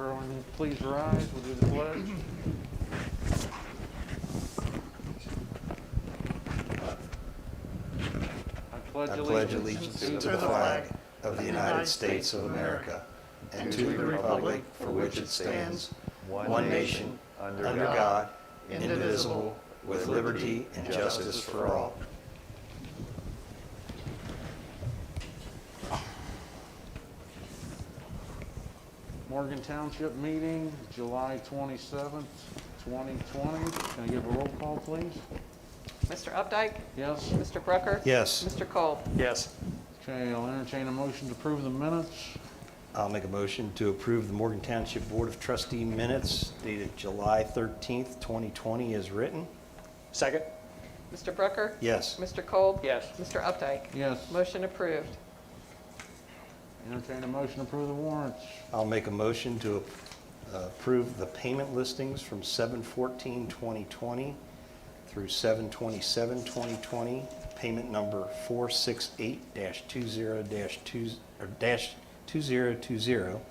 everyone please rise, we'll do the pledge. I pledge allegiance to the flag of the United States of America and to the republic for which it stands, one nation, under God, indivisible, with liberty and justice for all. Morgan Township meeting, July 27th, 2020. Can I give a roll call, please? Mr. Updike? Yes? Mr. Brucker? Yes. Mr. Kolb? Yes. Okay, I'll entertain a motion to approve the minutes. I'll make a motion to approve the Morgan Township Board of Trustee minutes dated July 13th, 2020 as written. Second? Mr. Brucker? Yes. Mr. Kolb? Yes. Mr. Updike? Yes. Motion approved. Entertain a motion to approve the warrants. I'll make a motion to approve the payment listings from 7/14/2020 through 7/27/2020, payment number 468-20-2020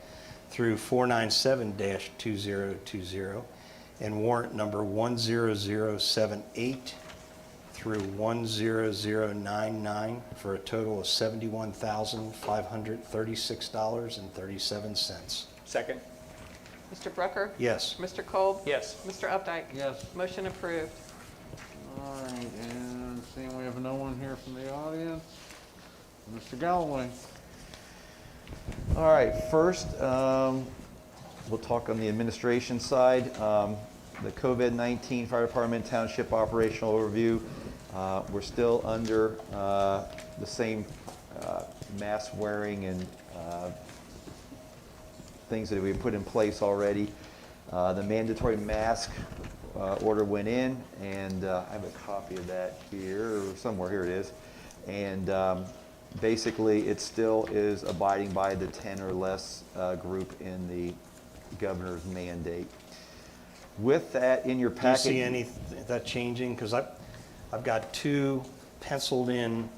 through 497-2020, and warrant number 10078 through 10099 for a total of $71,536.37. Second? Mr. Brucker? Yes. Mr. Kolb? Yes. Mr. Updike? Yes. Motion approved. All right, and seeing we have no one here from the audience, Mr. Galloway. All right, first, we'll talk on the administration side. The COVID-19 Fire Department Township operational overview. We're still under the same mask wearing and things that we put in place already. The mandatory mask order went in, and I have a copy of that here, or somewhere. Here it is. And basically, it still is abiding by the 10 or less group in the governor's mandate. With that in your packet. Do you see any that changing? Because I've got two penciled in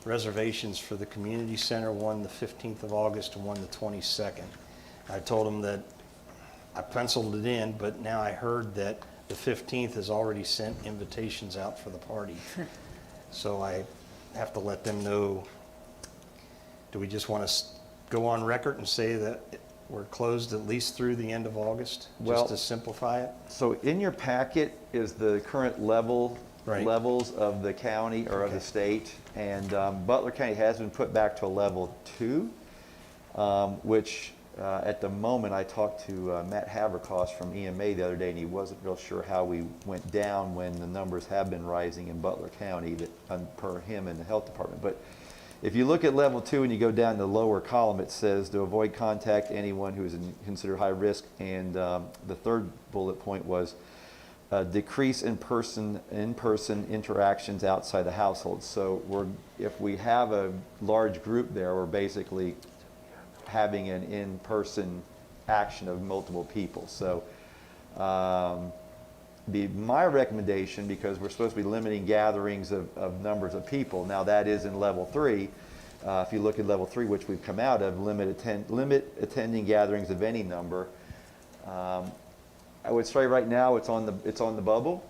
reservations for the community center, one the 15th of August and one the 22nd. I told them that I penciled it in, but now I heard that the 15th has already sent invitations out for the party. So I have to let them know. Do we just want to go on record and say that we're closed at least through the end of August, Well, just to simplify it? So in your packet is the current Right. levels of the county or of the state, and Butler County has been put back to a level 2, which at the moment I talked to Matt Haverkoss from EMA the other day, and he wasn't real sure how we went down when the numbers have been rising in Butler County per him and the health department. But if you look at level 2 and you go down the lower column, it says to avoid contact anyone who is considered high risk, and the third bullet point was decrease in-person interactions outside the household. So if we have a large group there, we're basically having an in-person action of multiple people. So my recommendation, because we're supposed to be limiting gatherings of numbers of people, now that is in level 3. If you look at level 3, which we've come out of, limit attending gatherings of any number. I would say right now it's on the bubble.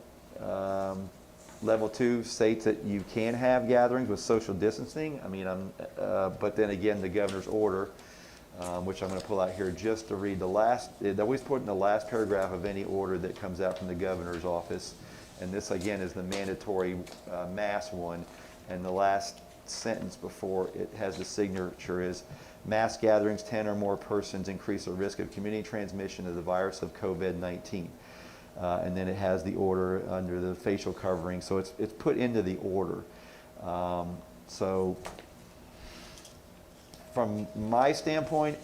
Level 2 states that you can have gatherings with social distancing. I mean, but then again, the governor's order, which I'm going to pull out here just to read they always put in the last paragraph of any order that comes out from the governor's office. And this again is the mandatory mass one. And the last sentence before it has the signature is, mass gatherings, 10 or more persons, increase the risk of community transmission of the virus of COVID-19. And then it has the order under the facial covering. So it's put into the order. So from my standpoint,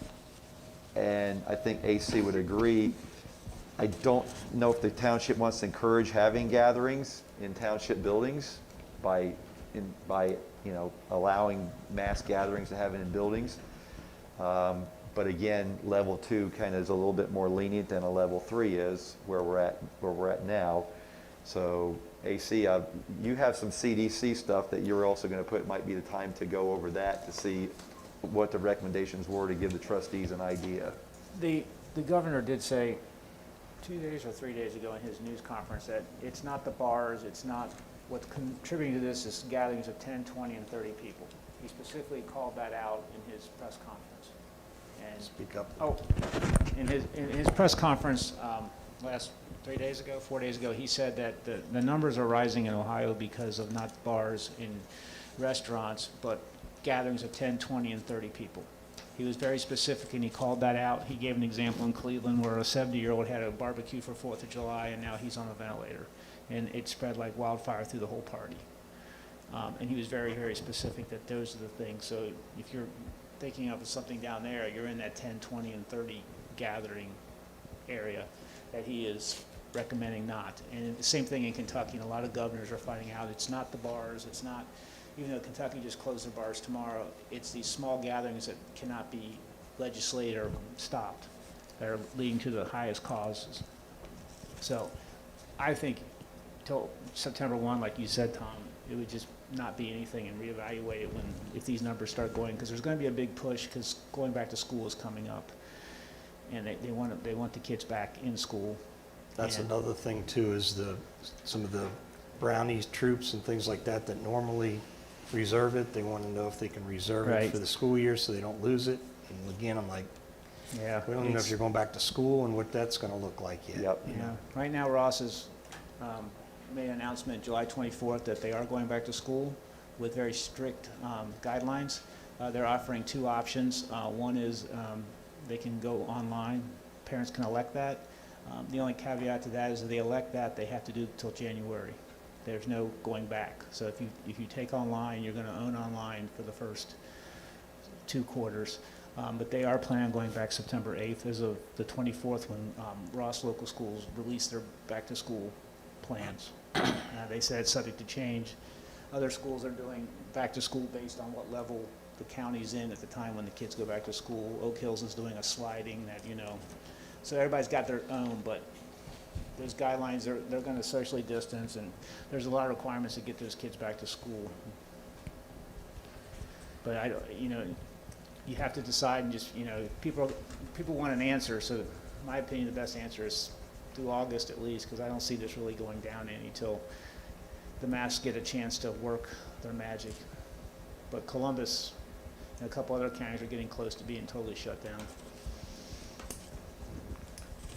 and I think AC would agree, I don't know if the township wants to encourage having gatherings in township buildings by allowing mass gatherings to happen in buildings. But again, level 2 kind of is a little bit more lenient than a level 3 is where we're at now. So AC, you have some CDC stuff that you're also going to put. Might be the time to go over that to see what the recommendations were to give the trustees an idea. The governor did say 2 days or 3 days ago in his news conference that it's not the bars, it's not, what's contributing to this is gatherings of 10, 20, and 30 people. He specifically called that out in his press conference. And, Speak up. oh, in his press conference last 4 days ago, he said that the numbers are rising in Ohio because of not bars in restaurants, but gatherings of 10, 20, and 30 people. He was very specific and he called that out. He gave an example in Cleveland where a 70-year-old had a barbecue for 4th of July and now he's on a ventilator. And it spread like wildfire through the whole party. And he was very, very specific that those are the things. So if you're thinking of something down there, you're in that 10, 20, and 30 gathering area that he is recommending not. And the same thing in Kentucky, and a lot of governors are finding out it's not the bars, it's not, even though Kentucky just closed their bars tomorrow, it's these small gatherings that cannot be legislated or stopped that are leading to the highest causes. So I think till September 1, like you said, Tom, it would just not be anything and reevaluate it if these numbers start going, because there's going to be a big push because going back to school is coming up. And they want the kids back in school. That's And- another thing too, is some of the brownies, troops and things like that normally reserve it. They want to know if they can reserve it Right. for the school year so they don't lose it. And again, I'm like, Yeah. we don't even know if you're going back to school and what that's going to look like yet. Yep. Yeah, right now Ross has made an announcement July 24th that they are going back to school with very strict guidelines. They're offering two options. One is they can go online. Parents can elect that. The only caveat to that is if they elect that, they have to do it till January. There's no going back. So if you take online, you're going to own online for the first 2 quarters. But they are planning on going back September 8th as of the 24th when Ross Local Schools release their back-to-school plans. They said it's subject to change. Other schools are doing back-to-school based on what level the county's in at the time when the kids go back to school. Oak Hills is doing a sliding that, so everybody's got their own, but those guidelines, they're going to socially distance, and there's a lot of requirements to get those kids back to school. But you have to decide and just, people want an answer. So in my opinion, the best answer is through August at least, because I don't see this really going down any till the masks get a chance to work their magic. But Columbus and a couple other counties are getting close to being totally shut down.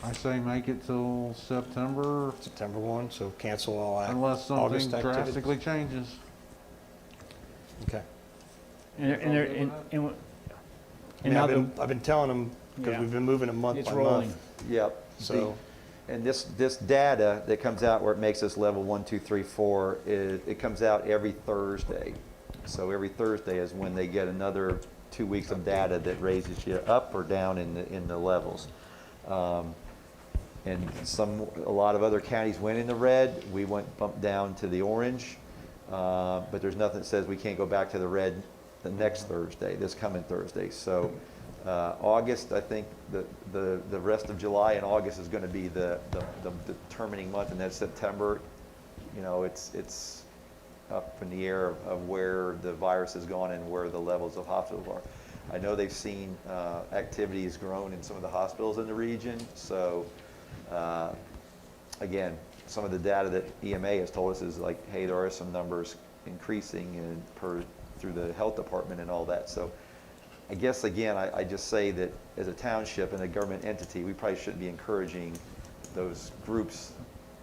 I say make it till September September 1, so cancel all unless something August activities. drastically changes. Okay. And now I've been telling them, because Yeah. we've been moving them month it's by rolling. month. Yep. So- And this data that comes out where it makes us level 1, 2, 3, 4, it comes out every Thursday. So every Thursday is when they get another 2 weeks of data that raises you up or down in the levels. And a lot of other counties went in the red. We went bumped down to the orange. But there's nothing that says we can't go back to the red the next Thursday, this coming Thursday. So August, I think the rest of July and August is going to be the determining month, and then September, it's up in the air of where the virus has gone and where the levels of hospitals are. I know they've seen activities grown in some of the hospitals in the region. So again, some of the data that EMA has told us is like, hey, there are some numbers increasing through the health department and all that. So I guess, again, I just say that as a township and a government entity, we probably shouldn't be encouraging those groups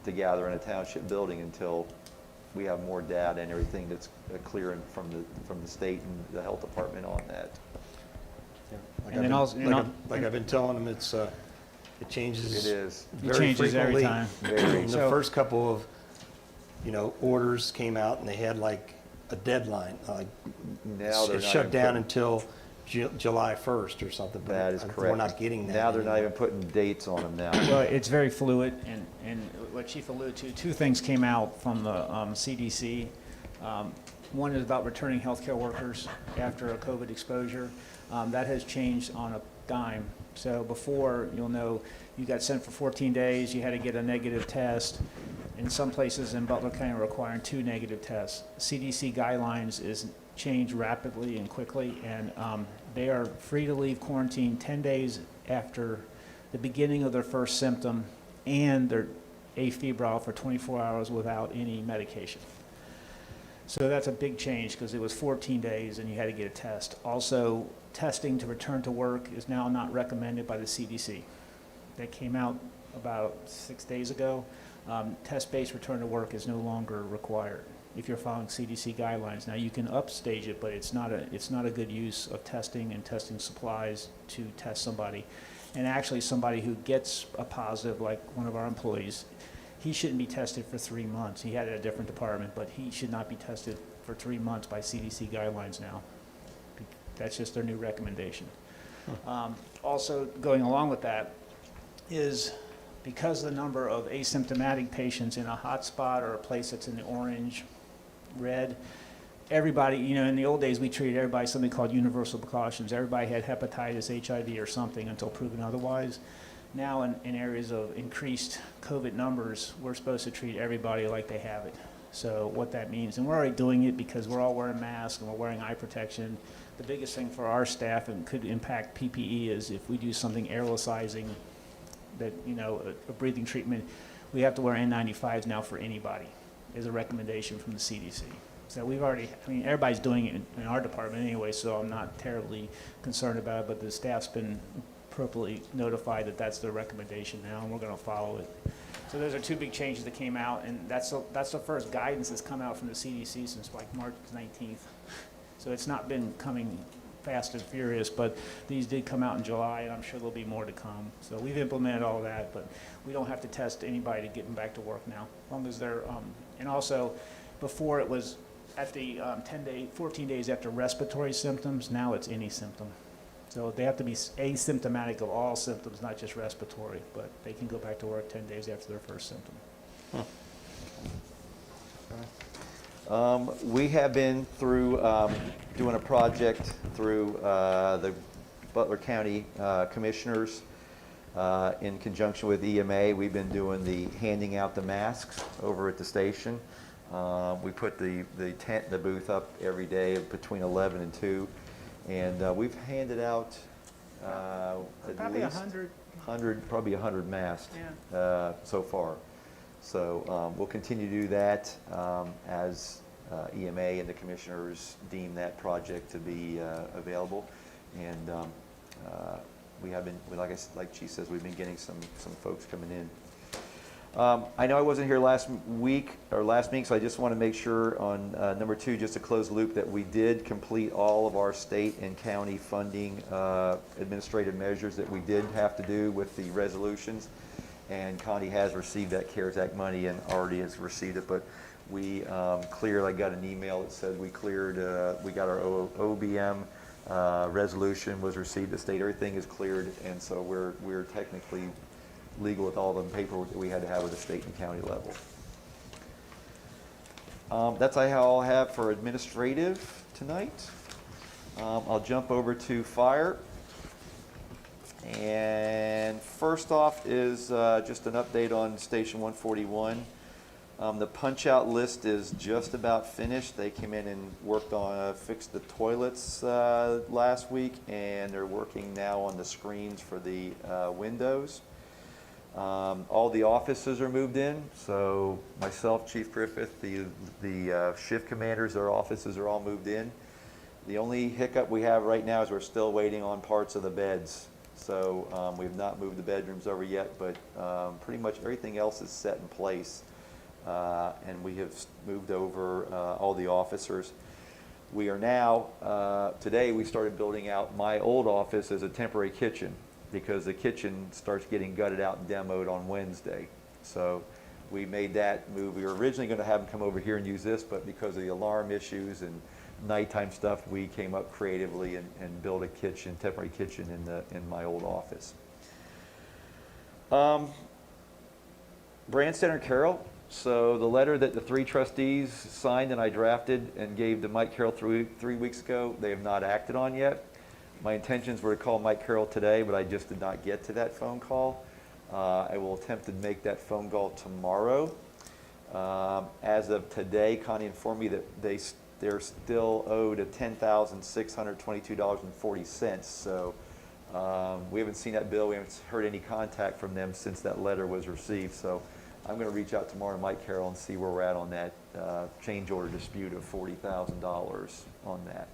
to gather in a township building until we have more data and everything that's clear from the state and the health department on that. Like And then also- I've been telling them, it changes. It is. It very changes every frequently. time. Very. And the So- first couple of, orders came out and they had like a deadline, like Now they're it's not shut even down putting- until July 1st or something. but That is We're correct. not getting that. Now they're not anymore. even putting dates on them now. Well, it's very fluid, and what Chief alluded to, 2 things came out from the CDC. One is about returning healthcare workers after a COVID exposure. That has changed on a dime. So before, you got sent for 14 days, you had to get a negative test. In some places in Butler County, requiring 2 negative tests. CDC guidelines is change rapidly and quickly, and they are free to leave quarantine 10 days after the beginning of their first symptom, and they're afebrile for 24 hours without any medication. So that's a big change because it was 14 days and you had to get a test. Also, testing to return to work is now not recommended by the CDC. That came out about 6 days ago. Test-based return to work is no longer required if you're following CDC guidelines. Now you can upstage it, but it's not a good use of testing and testing supplies to test somebody. And actually, somebody who gets a positive, like one of our employees, he shouldn't be tested for 3 months. He had it at a different department, but he should not be tested for 3 months by CDC guidelines now. That's just their new recommendation. Also, going along with that is because the number of asymptomatic patients in a hot spot or a place that's in the orange, red, everybody, you know, in the old days, we treated everybody something called universal precautions. Everybody had hepatitis, HIV, or something until proven otherwise. Now, in areas of increased COVID numbers, we're supposed to treat everybody like they have it. So what that means, and we're already doing it because we're all wearing masks and we're wearing eye protection. The biggest thing for our staff and could impact PPE is if we do something aerosolizing, that, you know, a breathing treatment, we have to wear N95s now for anybody, is a recommendation from the CDC. So we've already, I mean, everybody's doing it in our department anyway, so I'm not terribly concerned about it, but the staff's been appropriately notified that that's their recommendation now, and we're going to follow it. So those are two big changes that came out, and that's the first guidance that's come out from the CDC since like March 19th. So it's not been coming fast and furious, but these did come out in July, and I'm sure there'll be more to come. So we've implemented all that, but we don't have to test anybody to get them back to work now, as long as they're, and also before it was at the 14 days after respiratory symptoms, now it's any symptom. So they have to be asymptomatic of all symptoms, not just respiratory, but they can go back to work 10 days after their first symptom. We have been through doing a project through the Butler County Commissioners in conjunction with EMA. We've been doing the handing out the masks over at the station. We put the booth up every day between 11 and 2. And we've handed out at Probably least 100 masks so far. So we'll continue to do that as EMA and the commissioners deem that project to be available. And we have been, like she says, we've been getting some folks coming in. I know I wasn't here last meeting, so I just want to make sure on number 2, just to close the loop, that we did complete all of our state and county funding administrative measures that we did have to do with the resolutions. And Connie has received that CARES Act money and already has received it, but we cleared, I got an email that said we cleared, we got our OBM resolution was received at state, everything is cleared, and so we're technically legal with all the paperwork that we had to have at the state and county level. That's all I have for administrative tonight. I'll jump over to fire. And first off is just an update on Station 141. The punch-out list is just about finished. They came in and worked on, fixed the toilets last week, and they're working now on the screens for the windows. All the offices are moved in, so myself, Chief Griffith, the shift commanders, their offices are all moved in. The only hiccup we have right now is we're still waiting on parts of the beds. So we've not moved the bedrooms over yet, but pretty much everything else is set in place. And we have moved over all the officers. We are now, today we started building out my old office as a temporary kitchen, because the kitchen starts getting gutted out and demoed on Wednesday. So we made that move. We were originally going to have them come over here and use this, but because of the alarm issues and nighttime stuff, we came up creatively and built a kitchen, temporary kitchen in my old office. Brand Center Carroll. So the letter that the 3 trustees signed and I drafted and gave to Mike Carroll 3 weeks ago, they have not acted on yet. My intentions were to call Mike Carroll today, but I just did not get to that phone call. I will attempt to make that phone call tomorrow. As of today, Connie informed me that they're still owed a $10,622.40. So we haven't seen that bill. We haven't heard any contact from them since that letter was received. So I'm going to reach out tomorrow to Mike Carroll and see where we're at on that change order dispute of $40,000 on that.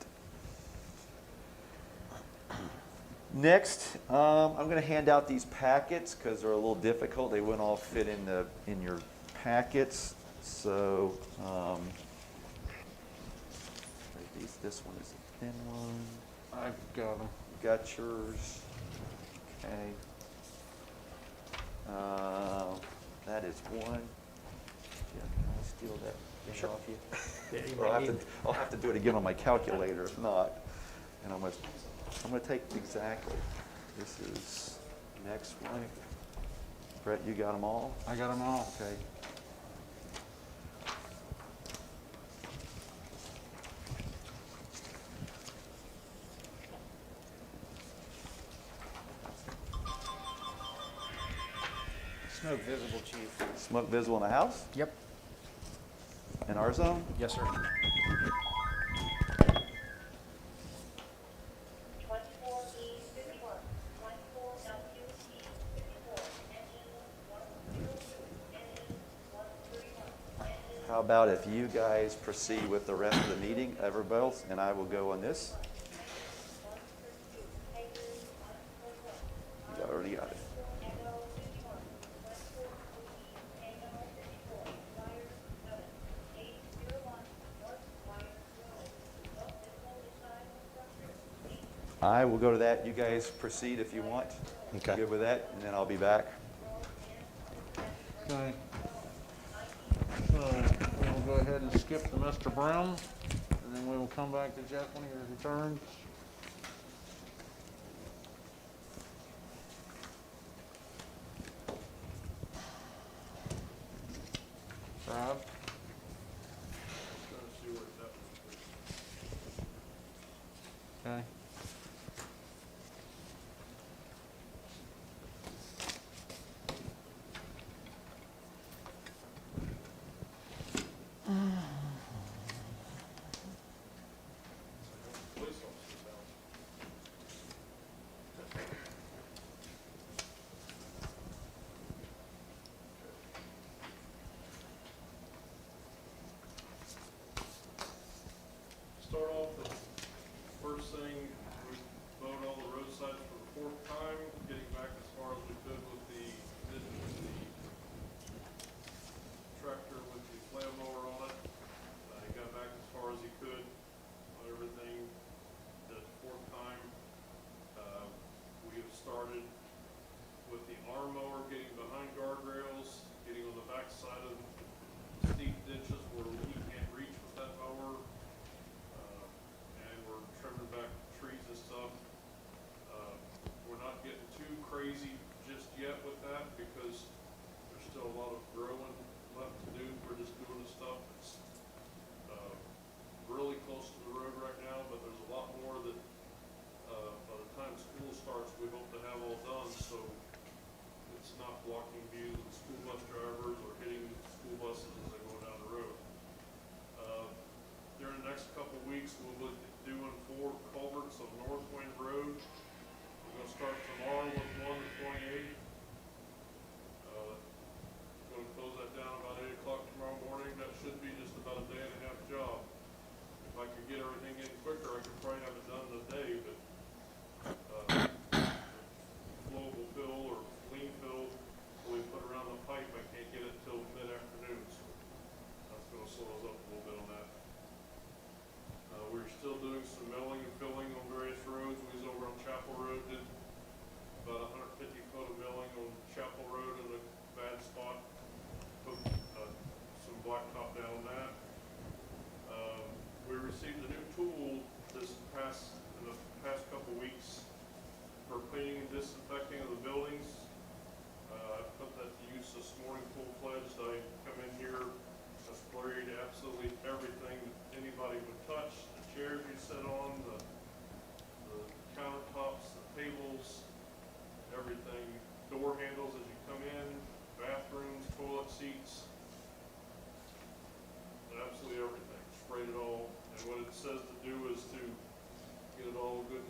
Next, I'm going to hand out these packets because they're a little difficult. They wouldn't all fit in your packets. So this one is a thin one. I got them. You got yours. Okay. That is one. Yeah, can I steal that thing off you? Or I'll have to do it again on my calculator if not. And I'm gonna take exactly. This is next one. Brett, you got them all? I got them all. Okay. Smoke visible, chief. Smoke visible in the house? Yep. In our zone? Yes, sir. 24E51, 24WE54, engine 131. How about if you guys proceed with the rest of the meeting, everybody else, and I will go on this? You already got it. I will go to that. You guys proceed if you want. Okay. Good with that, and then I'll be back. Okay. So we'll go ahead and skip to Mr. Brown, and then we will come back to Jeff when he returns. Rob? Okay.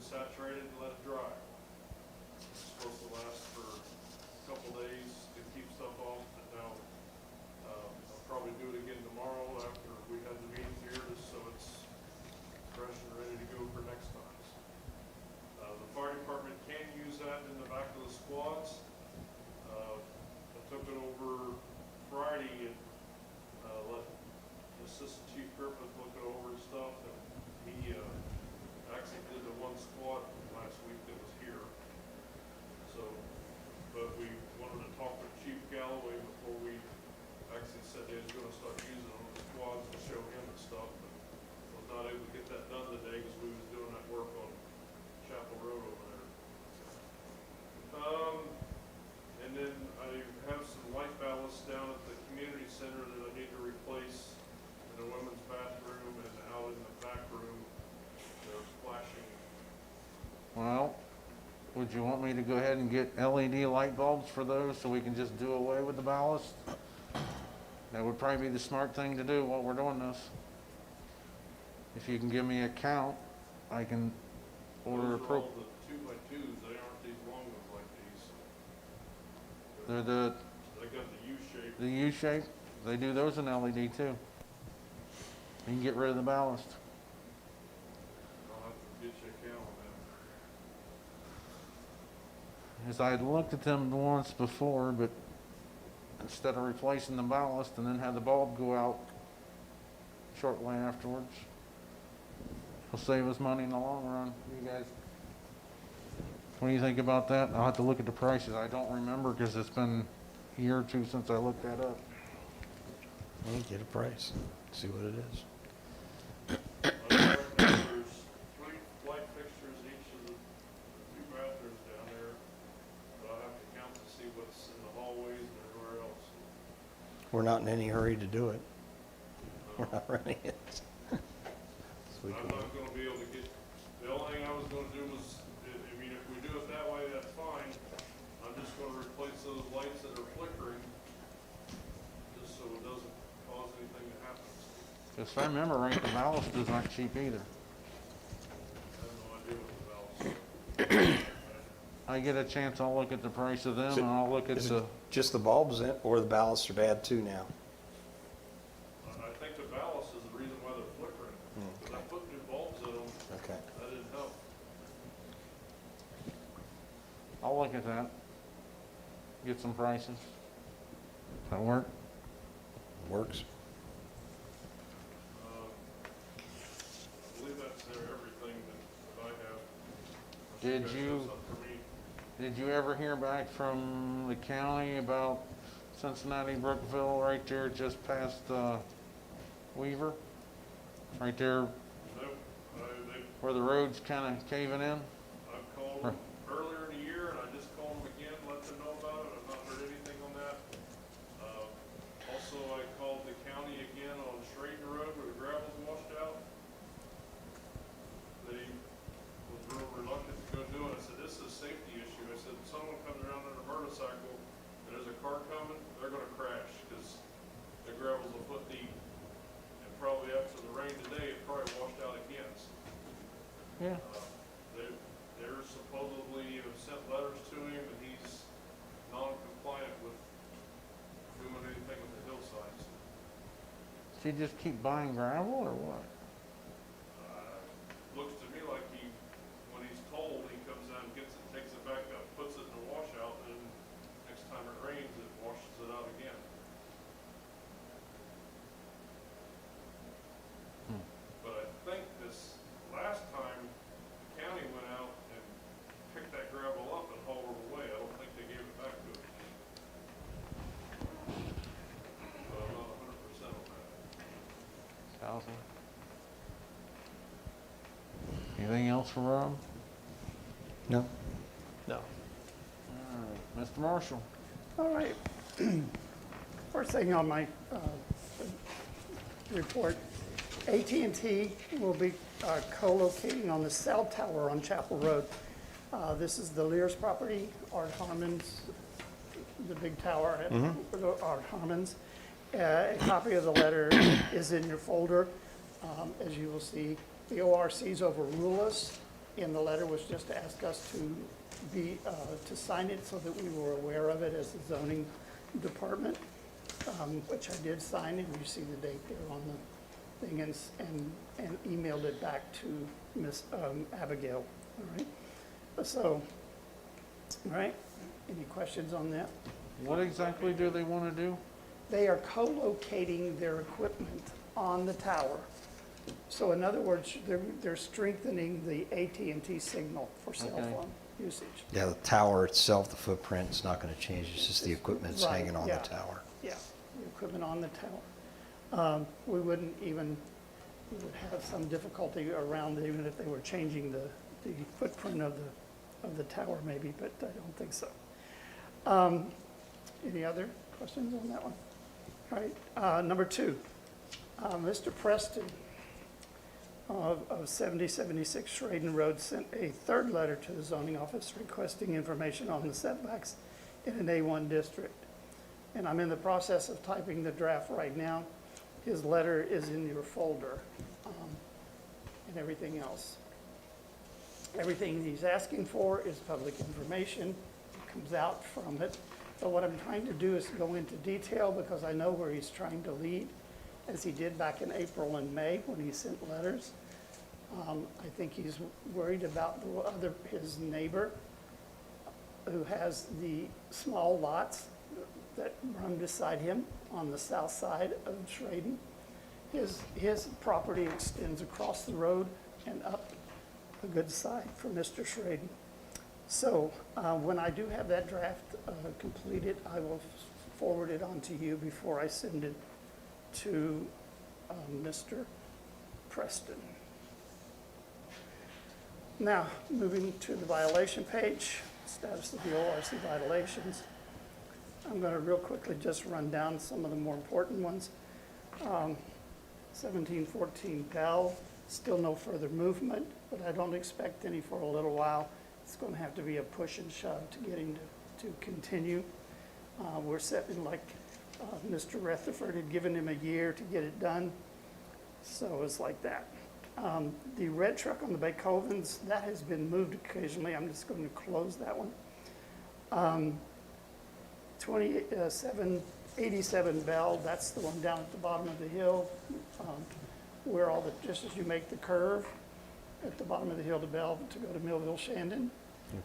saturated and let it dry. It's supposed to last for a couple days to keep stuff off, but now, I'll probably do it again tomorrow after we have the meeting here, just so it's fresh and ready to go for next time. The fire department can use that in the back of the squads. I took it over Friday and, let Assistant Chief Griffith look it over and stuff, and he, actually did the one squad last week that was here. So, but we wanted to talk with Chief Galloway before we actually said they was gonna start using them on the squads and show him and stuff, but was not able to get that done today because we was doing that work on Chapel Road over there. And then I have some light ballasts down at the community center that I need to replace in the women's bathroom and out in the back room. They're flashing. Well, would you want me to go ahead and get LED light bulbs for those so we can just do away with the ballast? That would probably be the smart thing to do while we're doing this. If you can give me a count, I can order a Those are all the 2x2s, they aren't these long ones like these. They're They got the U-shape. the U-shape. They do those in LED too. You can get rid of the ballast. I'll have to get you a count on that. As I had looked at them once before, but instead of replacing the ballast and then have the bulb go out shortly afterwards, it'll save us money in the long run. You guys, what do you think about that? I'll have to look at the prices. I don't remember because it's been a year or two since I looked that up. Well, get a price, see what it is. Right now, there's 3 light fixtures in each of the 2 bathrooms down there, but I'll have to count to see what's in the hallways and everywhere else. We're not in any hurry to do it. We're not running it. So we I'm can- not gonna be able to get, the only thing I was gonna do was, I mean, if we do it that way, that's fine. I'm just gonna replace those lights that are flickering, just so it doesn't cause anything to happen. If I remember right, the ballast is not cheap either. I have no idea what the valves. I get a chance, I'll look at the price of them and I'll look at Is the, it just the bulbs in, or the ballasts are bad too now? I think the ballast is the reason why they're flickering. Because I put new bulbs in them, Okay. that didn't help. I'll look at that. Get some prices. Does that work? Works. I believe that's everything that I have. Did Unless you- guys have something for me. Did you ever hear back from the county about Cincinnati, Brookville, right there just past Weaver? Right there Nope, they, where the road's kind of caving in? I've called them earlier in the year, and I just called them again, let them know about it. I've not heard anything on that. Also, I called the county again on Schraden Road where the gravel's washed out. They was real reluctant to go do it. I said, this is a safety issue. I said, if someone comes around in a motorcycle and there's a car coming, they're gonna crash, because the gravel's a foot deep. And probably after the rain today, it probably washed out again. Yeah. They're supposedly have sent letters to him, and he's non-compliant with doing anything with the hillsides. Does he just keep buying gravel or what? Looks to me like he, when he's told, he comes down, gets it, takes it back up, puts it in the washout, and then next time it rains, it washes it out again. But I think this last time, the county went out and picked that gravel up and hauled it away. I don't think they gave it back to him. But I'm not 100% on that. Thousand. Anything else for Rob? No? No. All right, Mr. Marshall. All right. First thing on my report, AT&T will be co-locating on the cell tower on Chapel Road. This is the Lear's property, Art Harmon's, the big tower at Art Harmon's. A copy of the letter is in your folder. As you will see, the ORCs overrule us in the letter was just to ask us to be, to sign it so that we were aware of it as the zoning department, which I did sign, and you see the date there on the thing, and emailed it back to Miss Abigail, all right? So, all right, any questions on that? What exactly do they want to do? They are co-locating their equipment on the tower. So in other words, they're strengthening the AT&T signal for cell Okay. phone usage. Yeah, the tower itself, the footprint is not going to change, it's just the equipment that's Right, hanging on the yeah. tower. Yeah, the equipment on the tower. We wouldn't even, we would have some difficulty around it even if they were changing the footprint of the tower maybe, but I don't think so. Any other questions on that one? All right, number 2, Mr. Preston of 7076 Schraden Road sent a third letter to the zoning office requesting information on the setbacks in an A1 district. And I'm in the process of typing the draft right now. His letter is in your folder, and everything else. Everything he's asking for is public information, it comes out from it. So what I'm trying to do is go into detail because I know where he's trying to lead, as he did back in April and May when he sent letters. I think he's worried about his neighbor who has the small lots that run beside him on the south side of Schraden. His property extends across the road and up a good side for Mr. Schraden. So when I do have that draft completed, I will forward it on to you before I send it to Mr. Preston. Now, moving to the violation page, status of the ORC violations. I'm going to real quickly just run down some of the more important ones. 1714 Bell, still no further movement, but I don't expect any for a little while. It's going to have to be a push and shove to get him to continue. We're setting, like Mr. Rutherford had given him a year to get it done, so it's like that. The red truck on the Beethovens, that has been moved occasionally. I'm just going to close that one. 2787 Bell, that's the one down at the bottom of the hill, where just as you make the curve at the bottom of the hill to Bell to go to Millville Shandon.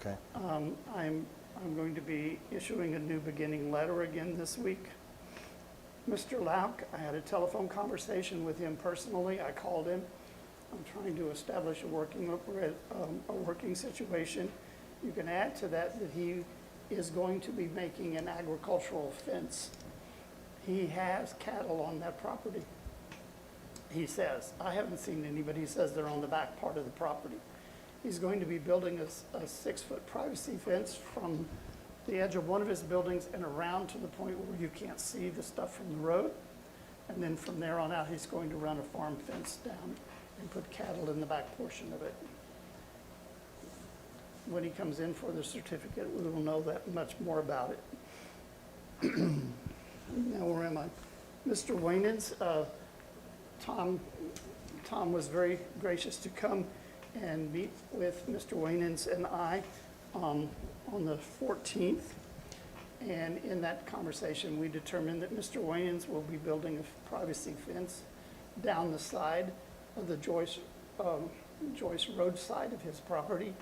Okay. I'm going to be issuing a new beginning letter again this week. Mr. Lauk, I had a telephone conversation with him personally. I called him. I'm trying to establish a working situation. You can add to that he is going to be making an agricultural fence. He has cattle on that property. He says, I haven't seen any, but he says they're on the back part of the property. He's going to be building a 6-foot privacy fence from the edge of one of his buildings and around to the point where you can't see the stuff from the road. And then from there on out, he's going to run a farm fence down and put cattle in the back portion of it. When he comes in for the certificate, we will know that much more about it. Now, where am I? Mr. Waynans, Tom was very gracious to come and meet with Mr. Waynans and I on the 14th. And in that conversation, we determined that Mr. Waynans will be building a privacy fence down the side of the Joyce Road side of his property.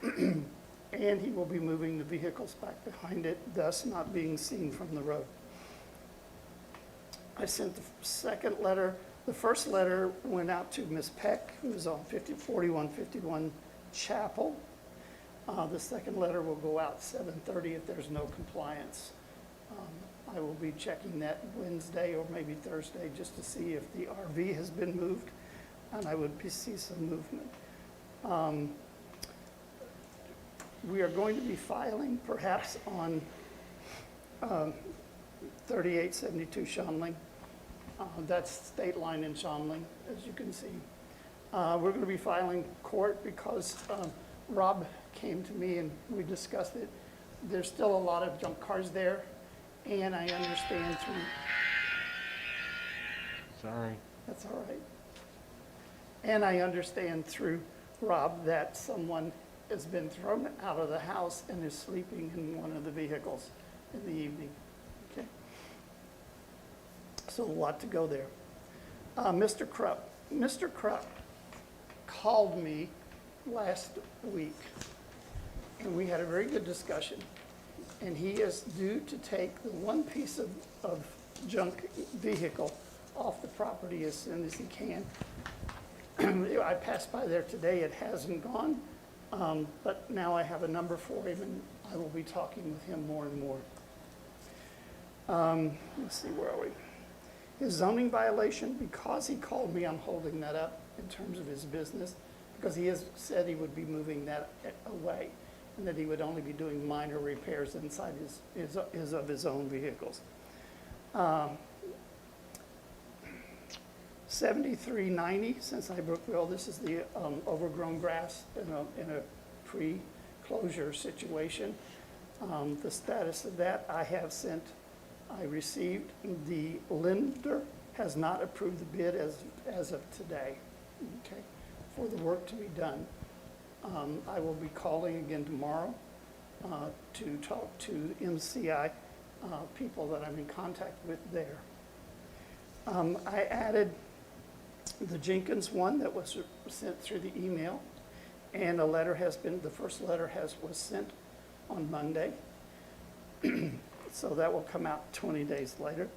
And he will be moving the vehicles back behind it, thus not being seen from the road. I sent the second letter. The first letter went out to Ms. Peck, who is on 4151 Chapel. The second letter will go out 7:30 if there's no compliance. I will be checking that Wednesday or maybe Thursday just to see if the RV has been moved, and I would see some movement. We are going to be filing perhaps on 3872 Shonling. That's state line in Shonling, as you can see. We're going to be filing court because Rob came to me and we discussed it. There's still a lot of junk cars there, and I understand through, Sorry. that's all right. And I understand through Rob, that someone has been thrown out of the house and is sleeping in one of the vehicles in the evening. Okay? So a lot to go there. Mr. Krupp called me last week, and we had a very good discussion. And he is due to take the one piece of junk vehicle off the property as soon as he can. I passed by there today, it hasn't gone, but now I have a number for him, and I will be talking with him more and more. Let's see, where are we? His zoning violation, because he called me, I'm holding that up in terms of his business, because he has said he would be moving that away, and that he would only be doing minor repairs inside his own vehicles. 7390 Cincinnati Brookville, this is the overgrown grass in a pre-closure situation. The status of that, I received, the lender has not approved the bid as of today, okay, for the work to be done. I will be calling again tomorrow to talk to MCI people that I'm in contact with there. I added the Jenkins one that was sent through the email, and the first letter was sent on Monday. So that will come out 20 days later.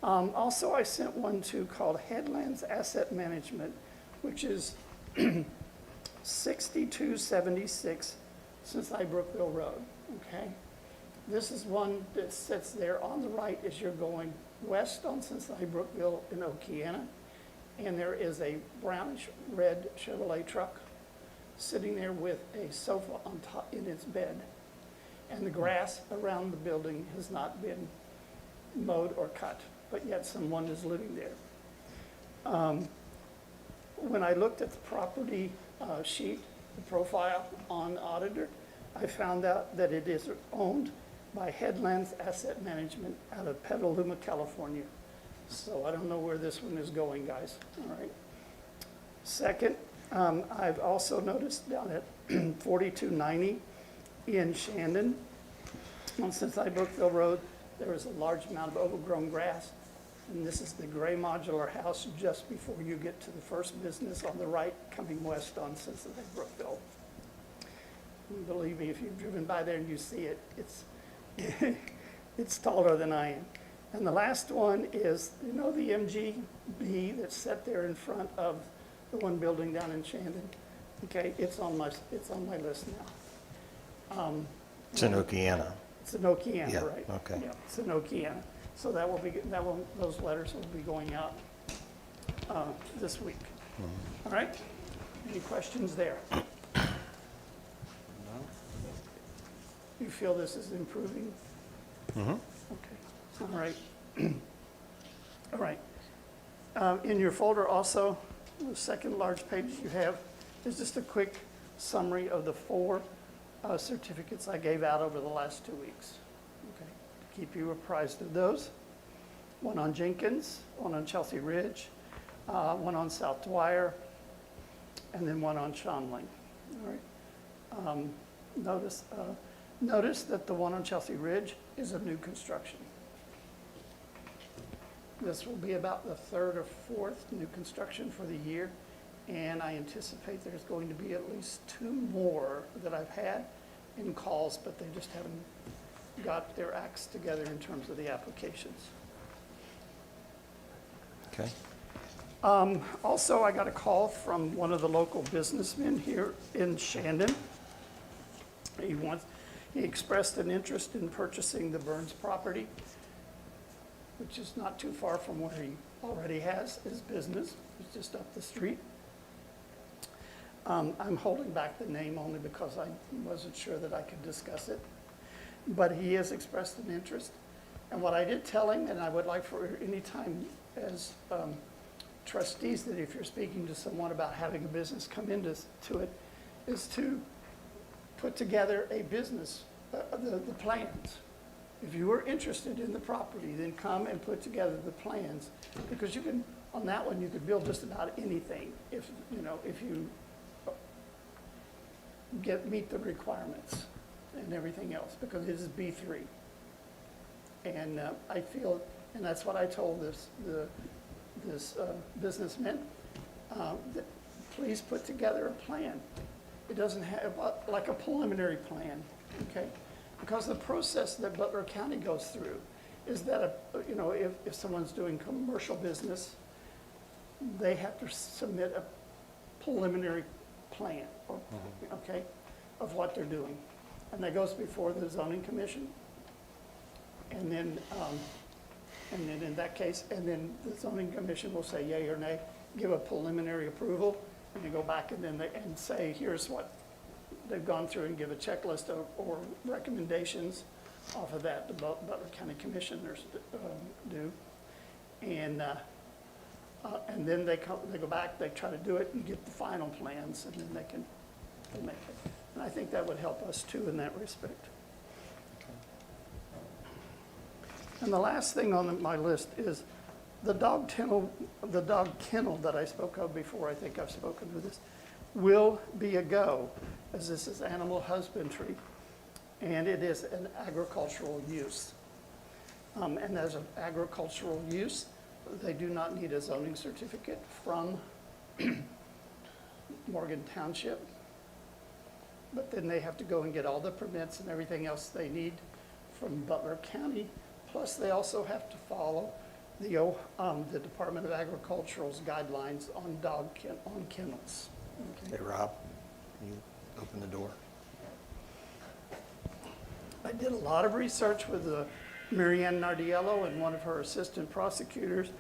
Also, I sent one called Headlands Asset Management, which is 6276 Cincinnati Brookville Road, okay? This is one that sits there on the right as you're going west on Cincinnati Brookville in Okeana, and there is a brownish red Chevrolet truck sitting there with a sofa on top in its bed. And the grass around the building has not been mowed or cut, but yet someone is living there. When I looked at the property sheet, the profile on Auditor, I found out that it is owned by Headlands Asset Management out of Petaluma, California. So I don't know where this one is going, guys, all right? Second, I've also noticed down at 4290 in Shandon, on Cincinnati Brookville Road, there is a large amount of overgrown grass. And this is the gray modular house just before you get to the first business on the right coming west on Cincinnati Brookville. And believe me, if you've driven by there and you see it, it's taller than I am. And the last one is, you know, the MGB that's set there in front of the one building down in Shandon? Okay, it's on my list now. It's in Okeana. It's in Okeana, Yeah, right? okay. Yeah, it's in Okeana. So those letters will be going out this week. All right? Any questions there? You feel this is improving? Mhm. Okay, all right. All right. In your folder also, the second large page you have is just a quick summary of the 4 certificates I gave out over the last 2 weeks. Okay, to keep you apprised of those. One on Jenkins, one on Chelsea Ridge, one on South Dwyer, and then one on Shonling. All right. Notice that the one on Chelsea Ridge is a new construction. This will be about the 3rd or 4th new construction for the year, and I anticipate there's going to be at least 2 more that I've had in calls, but they just haven't got their acts together in terms of the applications. Okay. Also, I got a call from one of the local businessmen here in Shandon. He expressed an interest in purchasing the Burns property, which is not too far from where he already has his business. It's just up the street. I'm holding back the name only because I wasn't sure that I could discuss it. But he has expressed an interest. And what I did tell him, and I would like for any time as trustees, that if you're speaking to someone about having a business come into it, is to put together a business, the plans. If you are interested in the property, then come and put together the plans, because you can, on that one, you could build just about anything if you meet the requirements and everything else, because it is B3. And I feel, and that's what I told this businessman, that please put together a plan. It doesn't have, like a preliminary plan, okay? Because the process that Butler County goes through is that, if someone's doing commercial business, they have to submit a preliminary plan, okay, of what they're doing. And that goes before the zoning commission. And then in that case, and then the zoning commission will say yay or nay, give a preliminary approval, and you go back and then and say, here's what they've gone through, and give a checklist or recommendations off of that, the Butler County Commissioners do. And then they go back, they try to do it and get the final plans, and then they make it. And I think that would help us too in that respect. And the last thing on my list is the dog kennel that I spoke of before, I think I've spoken to this, will be a go, as this is animal husbandry, and it is an agricultural use. And as an agricultural use, they do not need a zoning certificate from Morgan Township, but then they have to go and get all the permits and everything else they need from Butler County. Plus, they also have to follow the Department of Agricultural's guidelines on on kennels. Okay. Hey, Rob, can you open the door? I did a lot of research with Mary Ann Nardiello and one of her assistant prosecutors,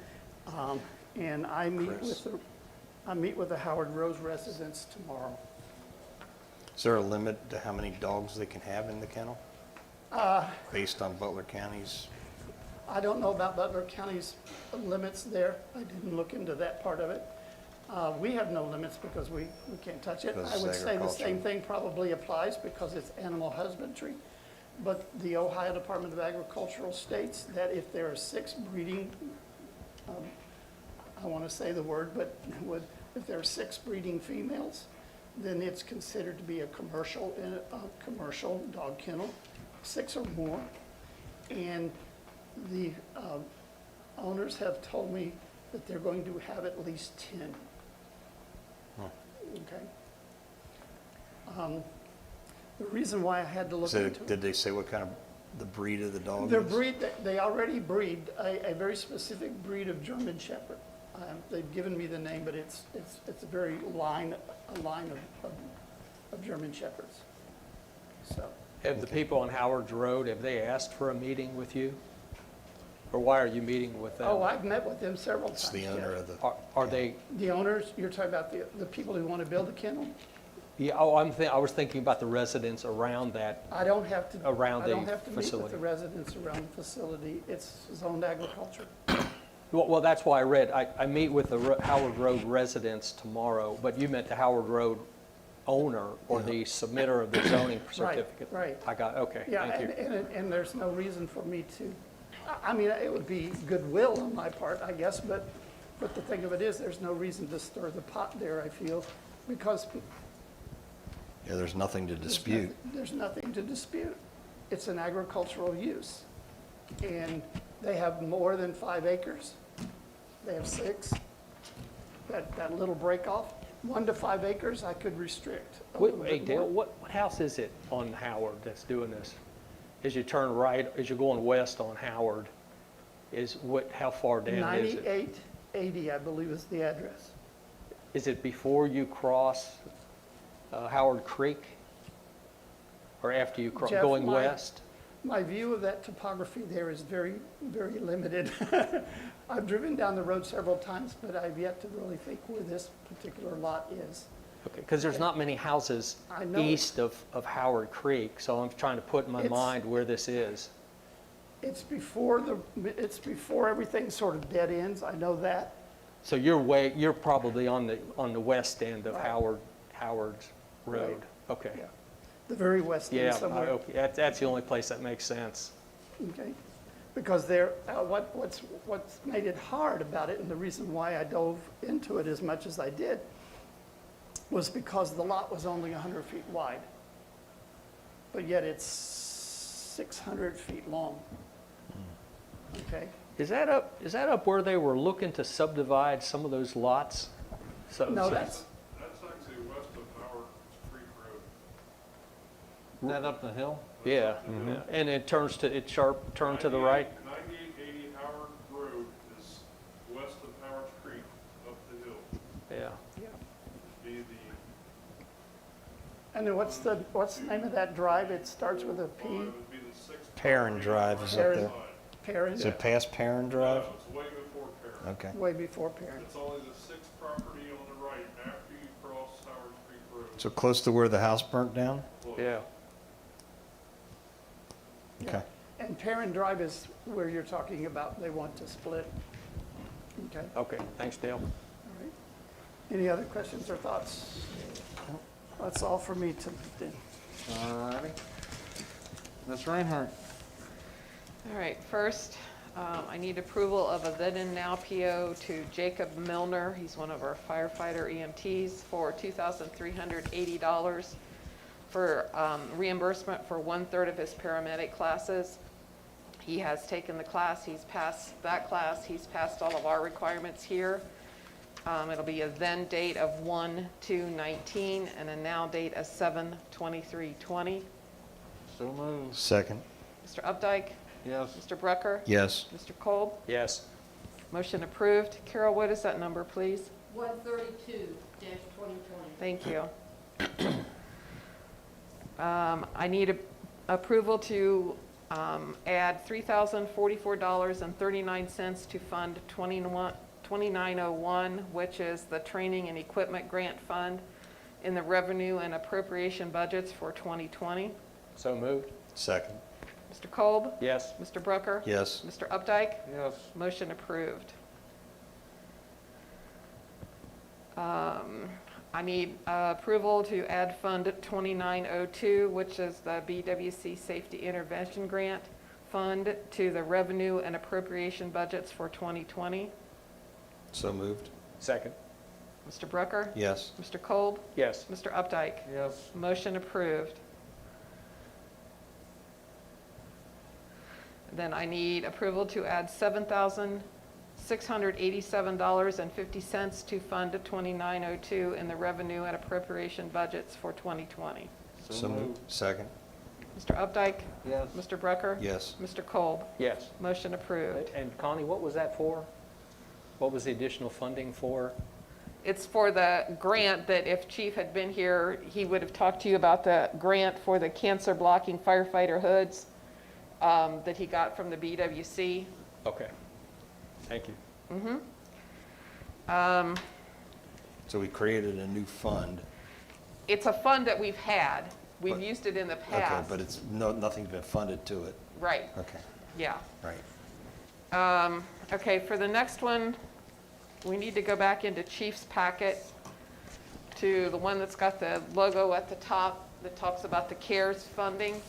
and I meet with the Howard Rose residents tomorrow. Is there a limit to how many dogs they can have in the kennel? Based on Butler County's? I don't know about Butler County's limits there. I didn't look into that part of it. We have no limits because we can't touch it. Because I would it's say the same agriculture. thing probably applies because it's animal husbandry. But the Ohio Department of Agricultural states that if there are 6 breeding, I want to say the word, but if there are 6 breeding females, then it's considered to be a commercial dog kennel, 6 or more. And the owners have told me that they're going to have at least 10. Okay. The reason why I had to look into it. Did they say what kind of the breed of the dog Their is? breed, they already breed a very specific breed of German Shepherd. They've given me the name, but it's a very line of German Shepherds. So, Have the people on Howard's Road, have they asked for a meeting with you? Or why are you meeting with them? I've met with them several times. It's the owner yeah. of the, Are they, The owners, you're talking about the people who want to build a kennel? yeah, I was thinking about the residents around that. I don't have to. Around I don't the have to meet with facility. the residents around the facility. It's zoned agriculture. Well, that's why I read, I meet with the Howard Road residents tomorrow, but you meant the Howard Road owner or the submitter of the zoning certificate. right. I got, okay, Yeah, thank you. and there's no reason for me to, I mean, it would be goodwill on my part, I guess, but the thing of it is, there's no reason to stir the pot there, I feel, because yeah, there's nothing to dispute. there's nothing to dispute. It's an agricultural use. And they have more than 5 acres. They have 6. That little break off, 1 to 5 acres, I could restrict. a little Hey, bit Dale, more. what house is it on Howard that's doing this? As you turn right, as you're going west on Howard, how far down is it? 9880, I believe is the address. Is it before you cross Howard Creek? Or after you cross, Jeff, going west? My view of that topography there is very, very limited. I've driven down the road several times, but I've yet to really think where this particular lot is. Okay, because there's not many houses I know it. east of Howard Creek, so I'm trying to put in my It's- mind where this is. It's before everything sort of dead ends, I know that. So you're probably on the west end of Right. Howard's Road. Okay. Yeah. The very west Yeah, end somewhere. okay, that's the only place that makes sense. Okay, because what's made it hard about it, and the reason why I dove into it as much as I did, was because the lot was only 100 feet wide. But yet it's 600 feet long. Okay? Is that up where they were looking to subdivide some of those lots? No, that's, That's actually west of Howard Creek Road. Is that up the hill? Yeah, yeah. And it turns to, it sharp turn to the right? 9880 Howard Road is west of Howard Creek up the hill. Yeah. Be the, and then what's the name of that drive? It starts with a P, it would be the sixth. Perrin Drive is up Perrin. there. Perrin, Is it past Perrin Drive? It's way before Perrin. Okay. way before Perrin. It's only the sixth property on the right after you cross Howard Creek Road. So close to where the house burnt down? Close. Yeah. Okay. And Perrin Drive is where you're talking about they want to split. Okay, all Okay, thanks, Dale. right. Any other questions or thoughts? That's all for me tonight then. All righty. Ms. Reinhardt. All right, first, I need approval of a then and now PO to Jacob Milner. He's one of our firefighter EMTs for $2,380 for reimbursement for 1/3 of his paramedic classes. He has taken the class, he's passed that class, he's passed all of our requirements here. It'll be a then date of 1/2/19 and a now date of 7/23/20. So moved. Second. Mr. Updike? Yes. Mr. Brucker? Yes. Mr. Kolb? Yes. Motion approved. Carol, what is that number, please? 132-2020. Thank you. I need approval to add $3,044.39 to Fund 2901, which is the Training and Equipment Grant Fund in the Revenue and Appropriation Budgets for 2020. So moved? Second. Mr. Kolb? Yes. Mr. Brucker? Yes. Mr. Updike? Yes. Motion approved. I need approval to add Fund 2902, which is the BWC Safety Intervention Grant Fund, to the Revenue and Appropriation Budgets for 2020. So moved. Second? Mr. Brucker? Yes. Mr. Kolb? Yes. Mr. Updike? Yes. Motion approved. Then I need approval to add $7,687.50 to Fund 2902 in the Revenue and Appropriation Budgets for 2020. So moved. Second. Mr. Updike? Yes. Mr. Brucker? Yes. Mr. Kolb? Yes. Motion approved. And Connie, what was that for? What was the additional funding for? It's for the grant that if Chief had been here, he would have talked to you about the grant for the cancer blocking firefighter hoods that he got from the BWC. Okay. Thank you. So we created a new fund. It's a fund that we've had. We've But- used it in the Okay, past. but it's nothing's been funded to it. Right, Okay. yeah. Right. Okay, for the next one, we need to go back into Chief's packet to the one that's got the logo at the top that talks about the CARES funding.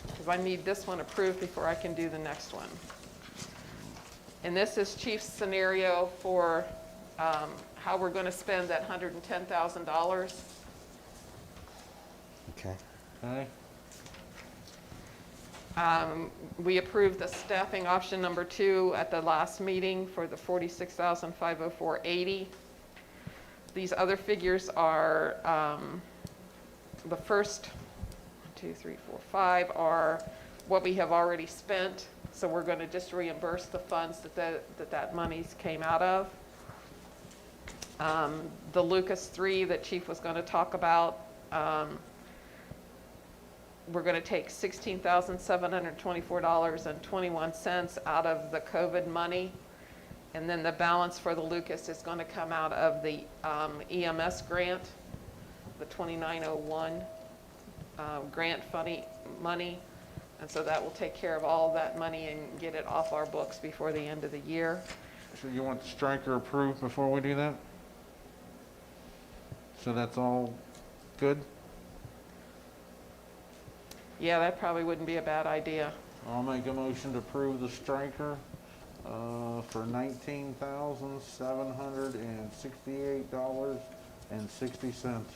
Because I need this one approved before I can do the next one. And this is Chief's scenario for how we're going to spend that $110,000. Okay. Okay. We approved the staffing option number 2 at the last meeting for the $46,504.80. These other figures are, the first 1, 2, 3, 4, 5 are what we have already spent. So we're going to just reimburse the funds that monies came out of. The Lucas 3 that Chief was going to talk about, we're going to take $16,724.21 out of the COVID money. And then the balance for the Lucas is going to come out of the EMS grant, the 2901 grant money. And so that will take care of all that money and get it off our books before the end of the year. So you want the striker approved before we do that? So that's all good? Yeah, that probably wouldn't be a bad idea. I'll make a motion to approve the striker for $19,768 and 60 cents.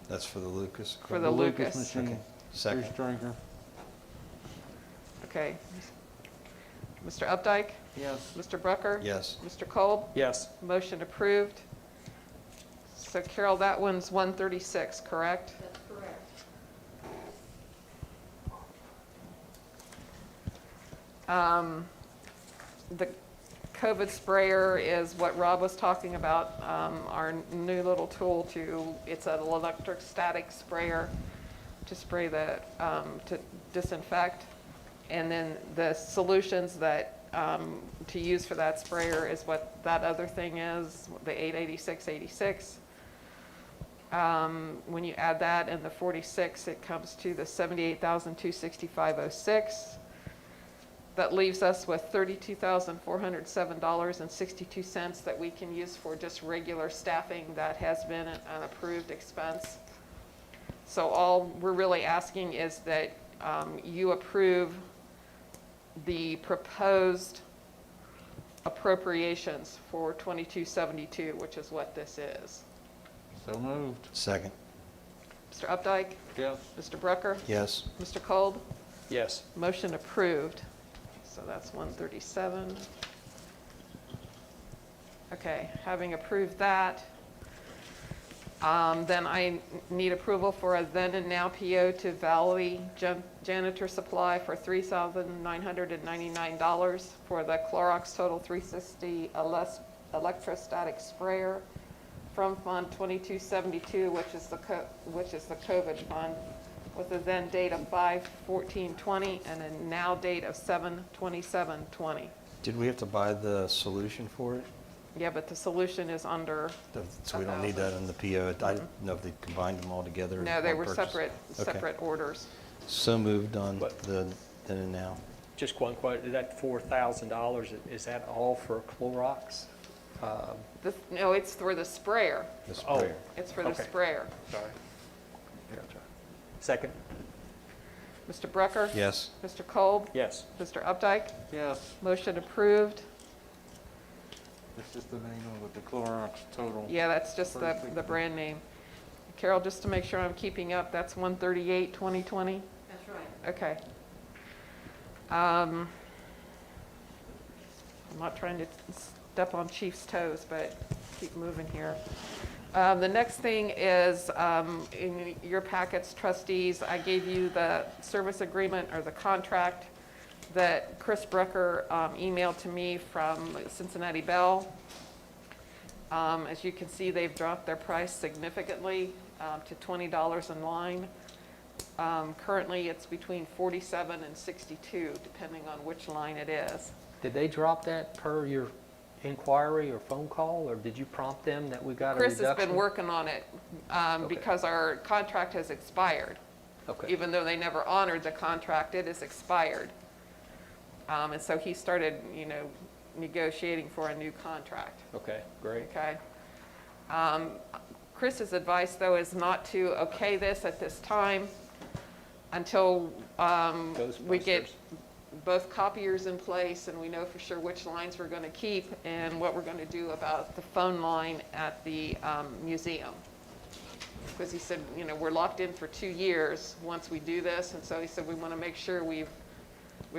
That's for the Lucas? For the Lucas. machine. Okay. Second. Fish drinker. Okay. Mr. Updike? Yes. Mr. Brucker? Yes. Mr. Kolb? Yes. Motion approved. So Carol, that one's 136, correct? That's correct. The COVID sprayer is what Rob was talking about, our new little tool it's an electrostatic sprayer to spray to disinfect. And then the solutions to use for that sprayer is what that other thing is, the 88686. When you add that and the 46, it comes to the $78,265.06. That leaves us with $32,407.62 that we can use for just regular staffing that has been an approved expense. So all we're really asking is that you approve the proposed appropriations for 2272, which is what this is. So moved. Second. Mr. Updike? Yes. Mr. Brucker? Yes. Mr. Kolb? Yes. Motion approved. So that's 137. Okay, having approved that, then I need approval for a then and now PO to Valley Janitor Supply for $3,999 for the Clorox Total 360 electrostatic sprayer from Fund 2272, which is the COVID fund, with a then date of 5/14/20 and a now date of 7/27/20. Did we have to buy the solution for it? Yeah, but the solution is under, So we don't need that in the PO? I didn't know if they combined them all together. as no, they one were purchase. separate Okay. orders. So moved on But- the then and now. Just one question, that $4,000, is that all for Clorox? No, it's for the sprayer. The Oh. sprayer. It's for the Okay. sprayer. Sorry. Gotcha. Second? Mr. Brucker? Yes. Mr. Kolb? Yes. Mr. Updike? Yes. Motion approved. It's just the name of it, the Clorox Total. Yeah, that's just the brand name. Carol, just to make sure I'm keeping up, that's 138/2020? That's right. Okay. I'm not trying to step on Chief's toes, but keep moving here. The next thing is, in your packets, trustees, I gave you the service agreement or the contract that Chris Brucker emailed to me from Cincinnati Bell. As you can see, they've dropped their price significantly to $20 in line. Currently, it's between 47 and 62, depending on which line it is. Did they drop that per your inquiry or phone call, or did you prompt them that we got a Chris reduction? has been working on it because our contract has expired. Okay, Even though they never honored the contract, it is expired. And so he started, negotiating for a new contract, okay, great. okay? Chris's advice, though, is not to okay this at this time until we get Ghostbusters. both copiers in place and we know for sure which lines we're going to keep and what we're going to do about the phone line at the museum. Because he said, we're locked in for 2 years once we do this, and so he said we want to make sure we've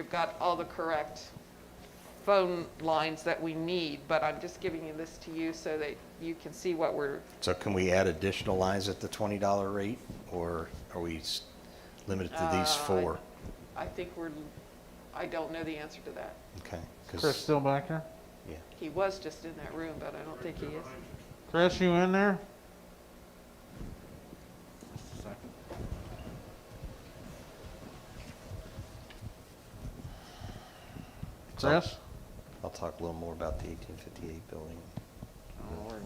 got all the correct phone lines that we need, but I'm just giving you this to you so that you can see what we're, So can we add additional lines at the $20 rate, or are we limited to these four? I think I don't know the answer to that. Okay. 'cause- Chris still back there? Yeah. He was just in that room, but I don't think he is. Chris, you in there? Just a second. Chris? I'll talk a little more about the 1858 building. Oh, Lord.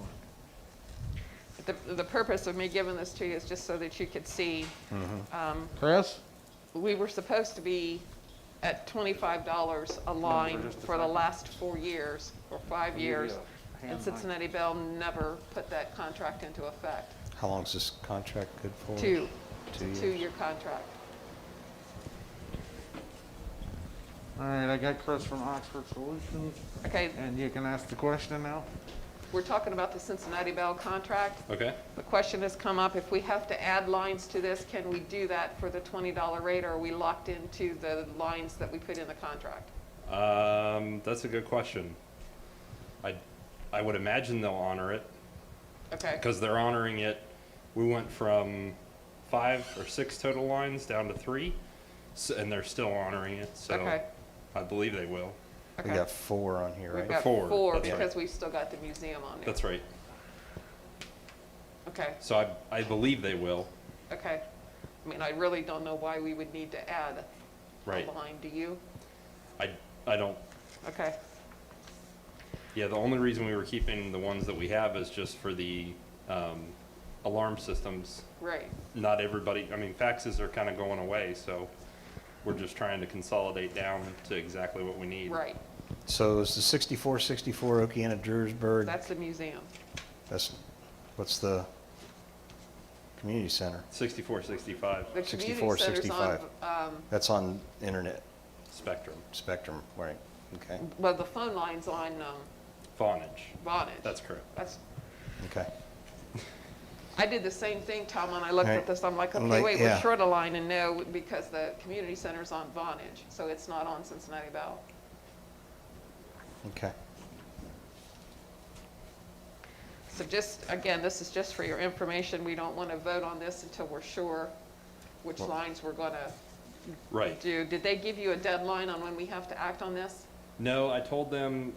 The purpose of me giving this to you is just so that you could see. Chris? We were supposed to be at $25 a line just a for the second. last 4 years, or 5 years. hand And mic. Cincinnati Bell never put that contract into effect. How long is this contract good for? 2, 2 years? 2-year contract. All right, I got Chris from Oxford Solutions, Okay, and you can ask the question now. we're talking about the Cincinnati Bell contract. Okay. The question has come up, if we have to add lines to this, can we do that for the $20 rate, or are we locked into the lines that we put in the contract? That's a good question. I would imagine they'll honor it, Okay, because they're honoring it. We went from 5 or 6 total lines down to 3, and they're still honoring it, so okay, I believe they will. We okay. got 4 on here, We've right? got 4, 4 that's right. because we've still got the museum on there. That's right. Okay, So I believe they will. okay. I mean, I really don't know why we would need to add Right. a line, do you? I don't, Okay, yeah, the only reason we were keeping the ones that we have is just for the alarm systems. right, Not everybody, I mean, faxes are kind of going away, so we're just trying to consolidate down to exactly what we need. right. So it's the 6464 Okeana Drursburg. That's the museum. That's, what's the community center? 6465 The community 64, center's 65. on, That's on internet Spectrum, spectrum, right? Okay, well, the phone line's on Vonage. Vonage. That's correct. That's, okay. I did the same thing, Tom, when I looked at Right. this, I'm like, I'm okay, like, wait, we're yeah. short a line, and no, because the community center's on Vonage, so it's not on Cincinnati Bell. Okay. So just, again, this is just for your information, we don't want to vote on this until we're sure which lines we're gonna Right. do. Did they give you a deadline on when we have to act on this? No, I told them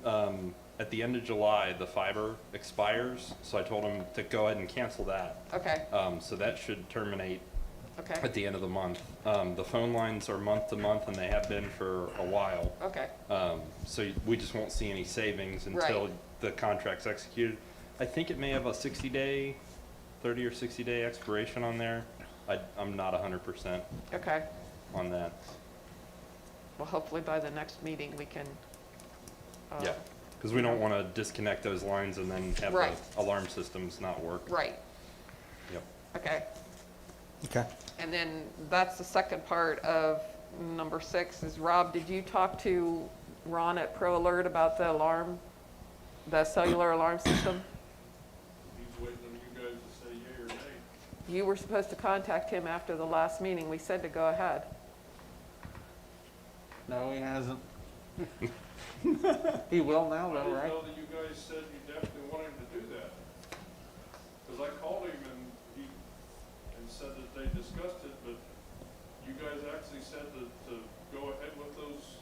at the end of July, the fiber expires, so I told them to go ahead and cancel that. Okay, So that should terminate okay, at the end of the month. The phone lines are month to month, and they have been for a while. okay, So we just won't see any savings until Right. the contract's executed. I think it may have a 60-day, 30 or 60-day expiration on there. I'm not 100% okay. on that. Well, hopefully by the next meeting, we can. Yeah, because we don't want to disconnect those lines and then have Right. the alarm systems not work. Right, Yep. okay. Okay. And then that's the second part of number 6 is, Rob, did you talk to Ron at Pro Alert about the alarm, the cellular alarm system? He's waiting on you guys to say yea or nay. You were supposed to contact him after the last meeting. We said to go ahead. No, he hasn't. He will now I though, didn't right? know that you guys said you definitely wanted him to do that. Because I called him and said that they discussed it, but you guys actually said to go ahead with those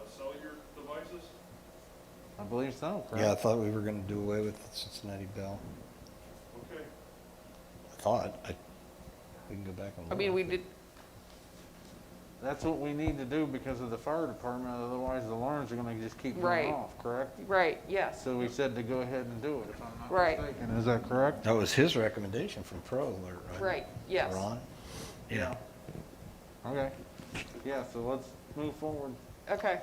cellular devices? I believe so, correct? Yeah, I thought we were gonna do away with the Cincinnati Bell. Okay. I thought, we can go back and look. I mean, we did, That's what we need to do because of the fire department, otherwise the alarms are gonna just keep Right. going off, correct? right, yes, So we said to go ahead and do it, if I'm not Right. mistaken, is that correct? That was his recommendation from Pro Alert, right? right, yes. Ron? Yeah. Okay, yeah, so let's move forward. Okay.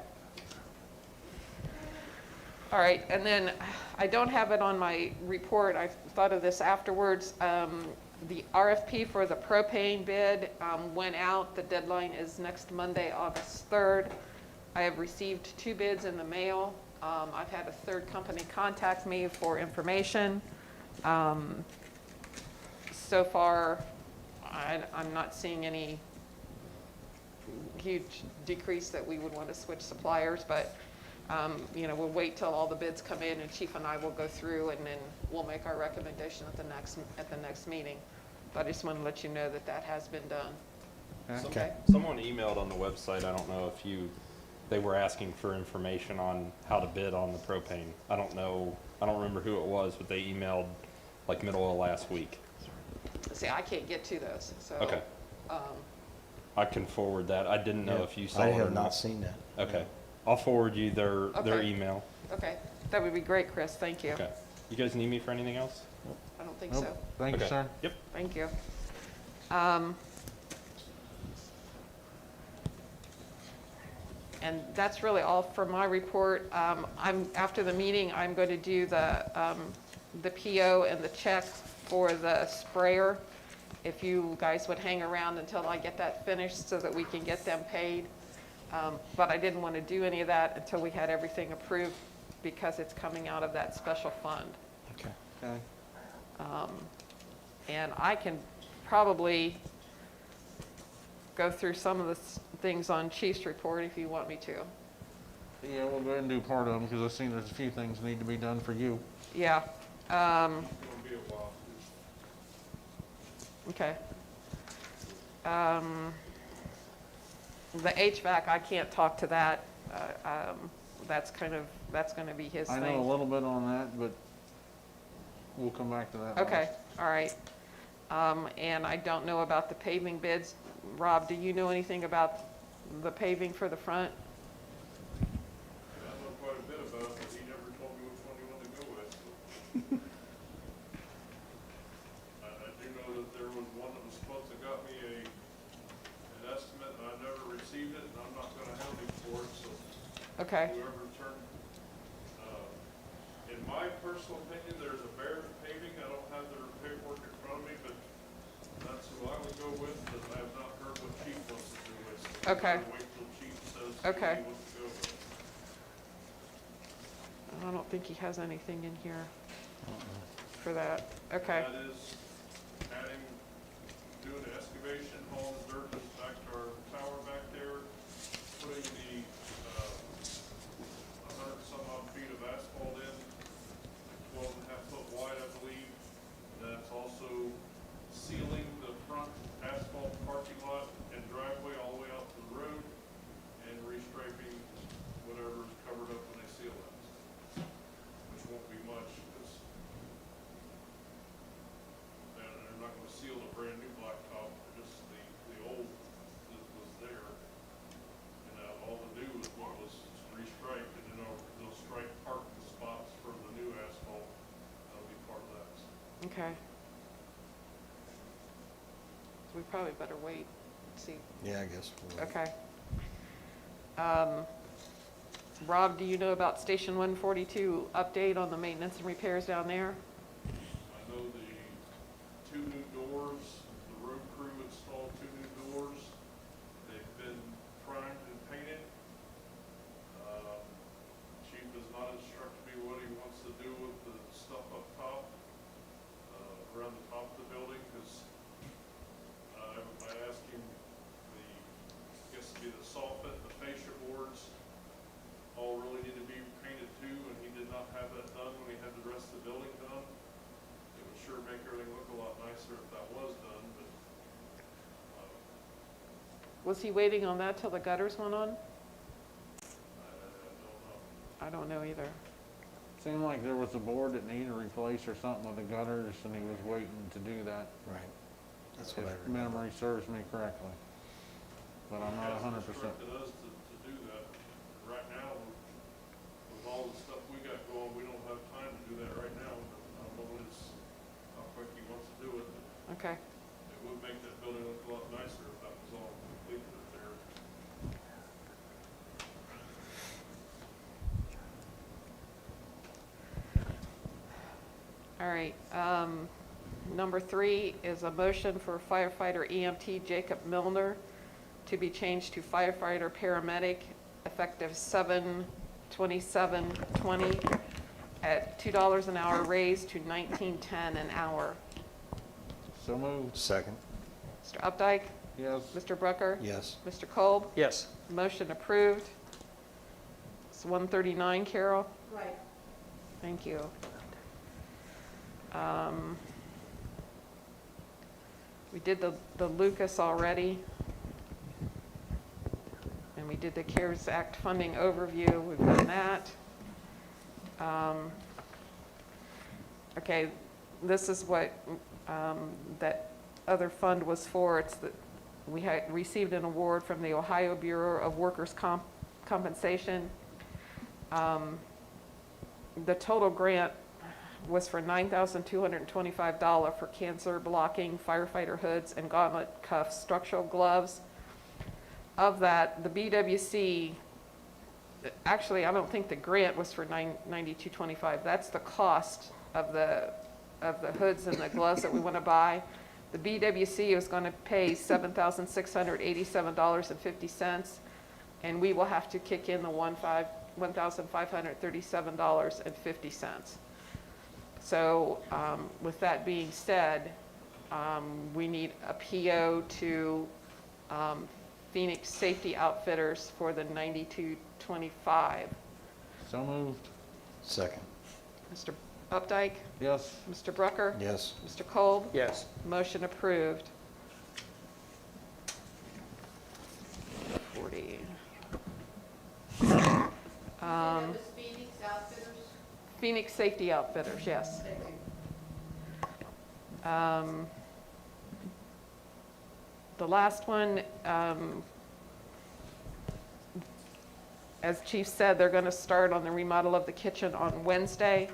All right, and then I don't have it on my report. I thought of this afterwards. The RFP for the propane bid went out. The deadline is next Monday, August 3rd. I have received 2 bids in the mail. I've had a third company contact me for information. So far, I'm not seeing any huge decrease that we would want to switch suppliers, but, you know, we'll wait till all the bids come in, and Chief and I will go through, and then we'll make our recommendation at the next meeting. But I just want to let you know that that has been done. Okay. Someone emailed on the website, I don't know if they were asking for information on how to bid on the propane. I don't know, I don't remember who it was, but they emailed like middle of last week. See, I can't get to those, so. Okay. I can forward that. I didn't know if you saw I it or have not not. seen that. Okay. I'll forward you their Okay. email. Okay, that would be great, Chris, thank you. Okay. You guys need me for anything else? I don't think Nope. so. Thank you, Okay. sir. Yep. Thank you. And that's really all for my report. After the meeting, I'm going to do the PO and the check for the sprayer. If you guys would hang around until I get that finished so that we can get them paid. But I didn't want to do any of that until we had everything approved because it's coming out of that special fund. Okay. Okay. And I can probably go through some of the things on Chief's report if you want me to. Yeah, we'll go ahead and do part of them, because I've seen there's a few things need to be done for you. Yeah, It's gonna be a while. okay. The HVAC, I can't talk to that. That's gonna be his I thing. know a little bit on that, but we'll come back to that. Okay, last. all right. And I don't know about the paving bids. Rob, do you know anything about the paving for the front? I know quite a bit about it, but he never told me which one he wanted to go with. So. I do know that there was one that was supposed to got me an estimate, and I never received it, and I'm not gonna have him for it, so Okay, whoever turned, in my personal opinion, there's a Bear Paving. I don't have their paperwork in front of me, but that's who I would go with, but I have not heard what Chief wants to do with. So Okay. I'm gonna wait till Chief says Okay. who he wants to go with. I don't think he has anything in here for that. Okay, That is adding, doing the excavation, hauling the dirt back to our tower back there, putting the, 100 some odd feet of asphalt in, 12.5 foot wide, I believe. And that's also sealing the front asphalt parking lot and driveway all the way out to the road, and restriping whatever is covered up when they seal that, which won't be much, because they're not gonna seal the brand new blacktop, just the old that was there. And all to do was what was restriped, and then they'll stripe parking spots for the new asphalt. That'll be part of that. okay. So we probably better wait and see. Yeah, I guess. Okay. Rob, do you know about Station 142 update on the maintenance and repairs down there? I know the 2 new doors, the road crew installed 2 new doors. They've been primed and painted. Chief has not instructed me what he wants to do with the stuff up top, around the top of the building, because I asked him I guess it'd be the soffit, the fascia boards, all really need to be painted too, and he did not have that done when he had the rest of the building done. It would sure make everything look a lot nicer if that was done, but, Was he waiting on that till the gutters went on? I don't know. I don't know either. Seemed like there was a board that needed replaced or something with the gutters, and he was waiting to do that, Right. That's if what I remember. memory serves me correctly. But I'm not He hasn't 100%. instructed us to do that. Right now, with all the stuff we got going, we don't have time to do that right now, but I don't know when how quick he wants to do it. Okay. It would make that building look a lot nicer if that was all completed up there. All right. Number 3 is a motion for firefighter EMT Jacob Milner to be changed to firefighter paramedic effective 7/27/20 at $2 an hour, raised to $19.10 an hour. So moved. Second. Mr. Updike? Yes. Mr. Brucker? Yes. Mr. Kolb? Yes. Motion approved. It's 139, Carol? Right. Thank you. We did the Lucas already. And we did the CARES Act funding overview. We've done that. Okay, this is what that other fund was for. It's that we had received an award from the Ohio Bureau of Workers' Compensation. The total grant was for $9,225 for cancer blocking firefighter hoods and gauntlet cuffs, structural gloves. Of that, the BWC, actually, I don't think the grant was for $92.25. That's the cost of the hoods and the gloves that we want to buy. The BWC is going to pay $7,687.50. and we will have to kick in the $1,537.50. So with that being said, we need a PO to Phoenix Safety Outfitters for the 9225. So moved. Second. Mr. Updike? Yes. Mr. Brucker? Yes. Mr. Kolb? Yes. Motion approved. 40. Phoenix Safety Outfitters, yes. The last one, as Chief said, they're going to start on the remodel of the kitchen on Wednesday.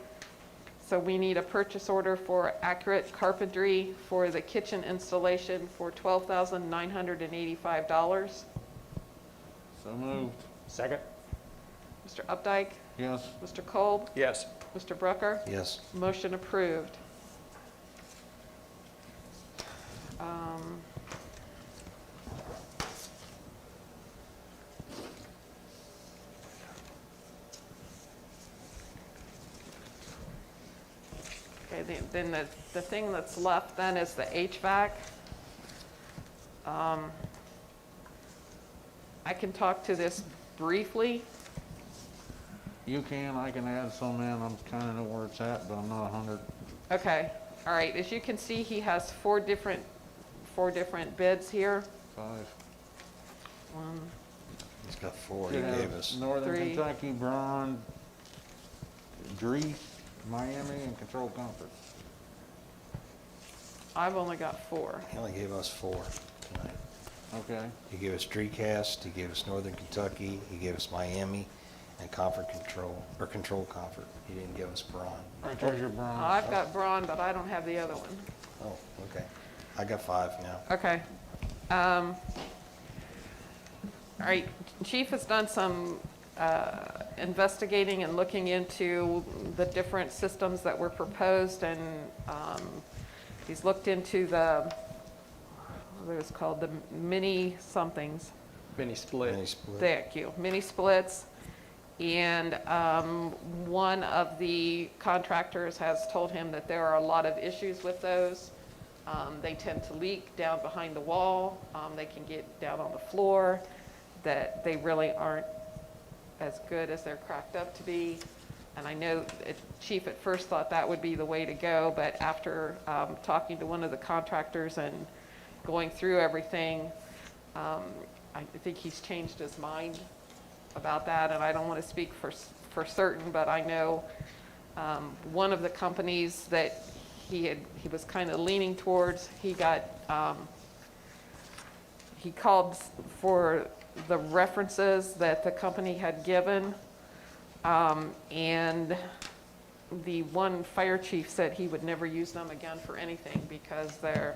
So we need a purchase order for Accurate Carpentry for the kitchen installation for $12,985. So moved. Second? Mr. Updike? Yes. Mr. Kolb? Yes. Mr. Brucker? Yes. Motion approved. Okay, then the thing that's left then is the HVAC. I can talk to this briefly. You can, I can add some in. I'm kind of know where it's at, but I'm not 100. Okay, all right, as you can see, he has four different bids here. 5. One, He's got 4 he Could have gave us. Northern 3. Kentucky, Braun, Greece, Miami, and Control Comfort. I've only got 4. He only gave us 4 tonight. Okay. He gave us Dreecast, he gave us Northern Kentucky, he gave us Miami, and Comfort Control, or Control Comfort. He didn't give us Braun. Right there's your Braun. I've got Braun, but I don't have the other one. Oh, okay. I got 5 now. Okay. All right, Chief has done some investigating and looking into the different systems that were proposed, and he's looked into what was called the mini somethings. Mini split. Mini split. Thank you, mini splits. And one of the contractors has told him that there are a lot of issues with those. They tend to leak down behind the wall. They can get down on the floor, that they really aren't as good as they're cracked up to be. And I know Chief at first thought that would be the way to go, but after talking to one of the contractors and going through everything, I think he's changed his mind about that. And I don't want to speak for certain, but I know one of the companies that he was kind of leaning towards, he called for the references that the company had given, and the one fire chief said he would never use them again for anything because their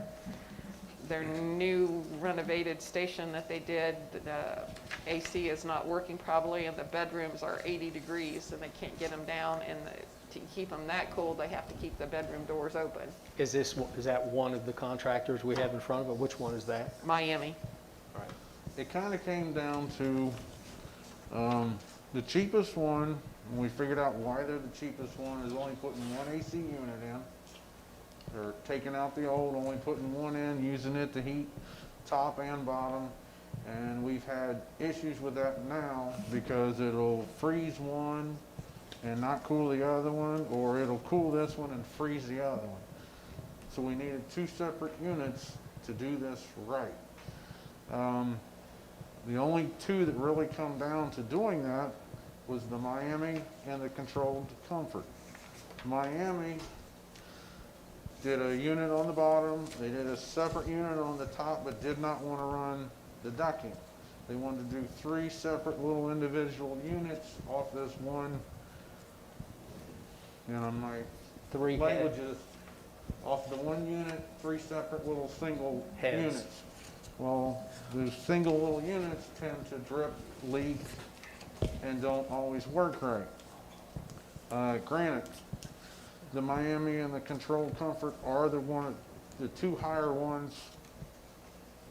new renovated station that they did, the AC is not working properly, and the bedrooms are 80 degrees and they can't get them down, and to keep them that cool, they have to keep the bedroom doors open. Is that one of the contractors we have in front of it? Which one is that? Miami. All right. It kind of came down to the cheapest one, and we figured out why they're the cheapest one, is only putting one AC unit in. They're taking out the old, only putting one in, using it to heat top and bottom. And we've had issues with that now because it'll freeze one and not cool the other one, or it'll cool this one and freeze the other one. So we needed 2 separate units to do this right. The only 2 that really come down to doing that was the Miami and the Controlled Comfort. Miami did a unit on the bottom, they did a separate unit on the top, but did not want to run the ducting. They wanted to do 3 separate little individual units off this one, and I'm like, 3 languages, off the one unit, 3 separate little single Heads. units. Well, the single little units tend to drip, leak, and don't always work right. Granted, the Miami and the Controlled Comfort are the 2 higher ones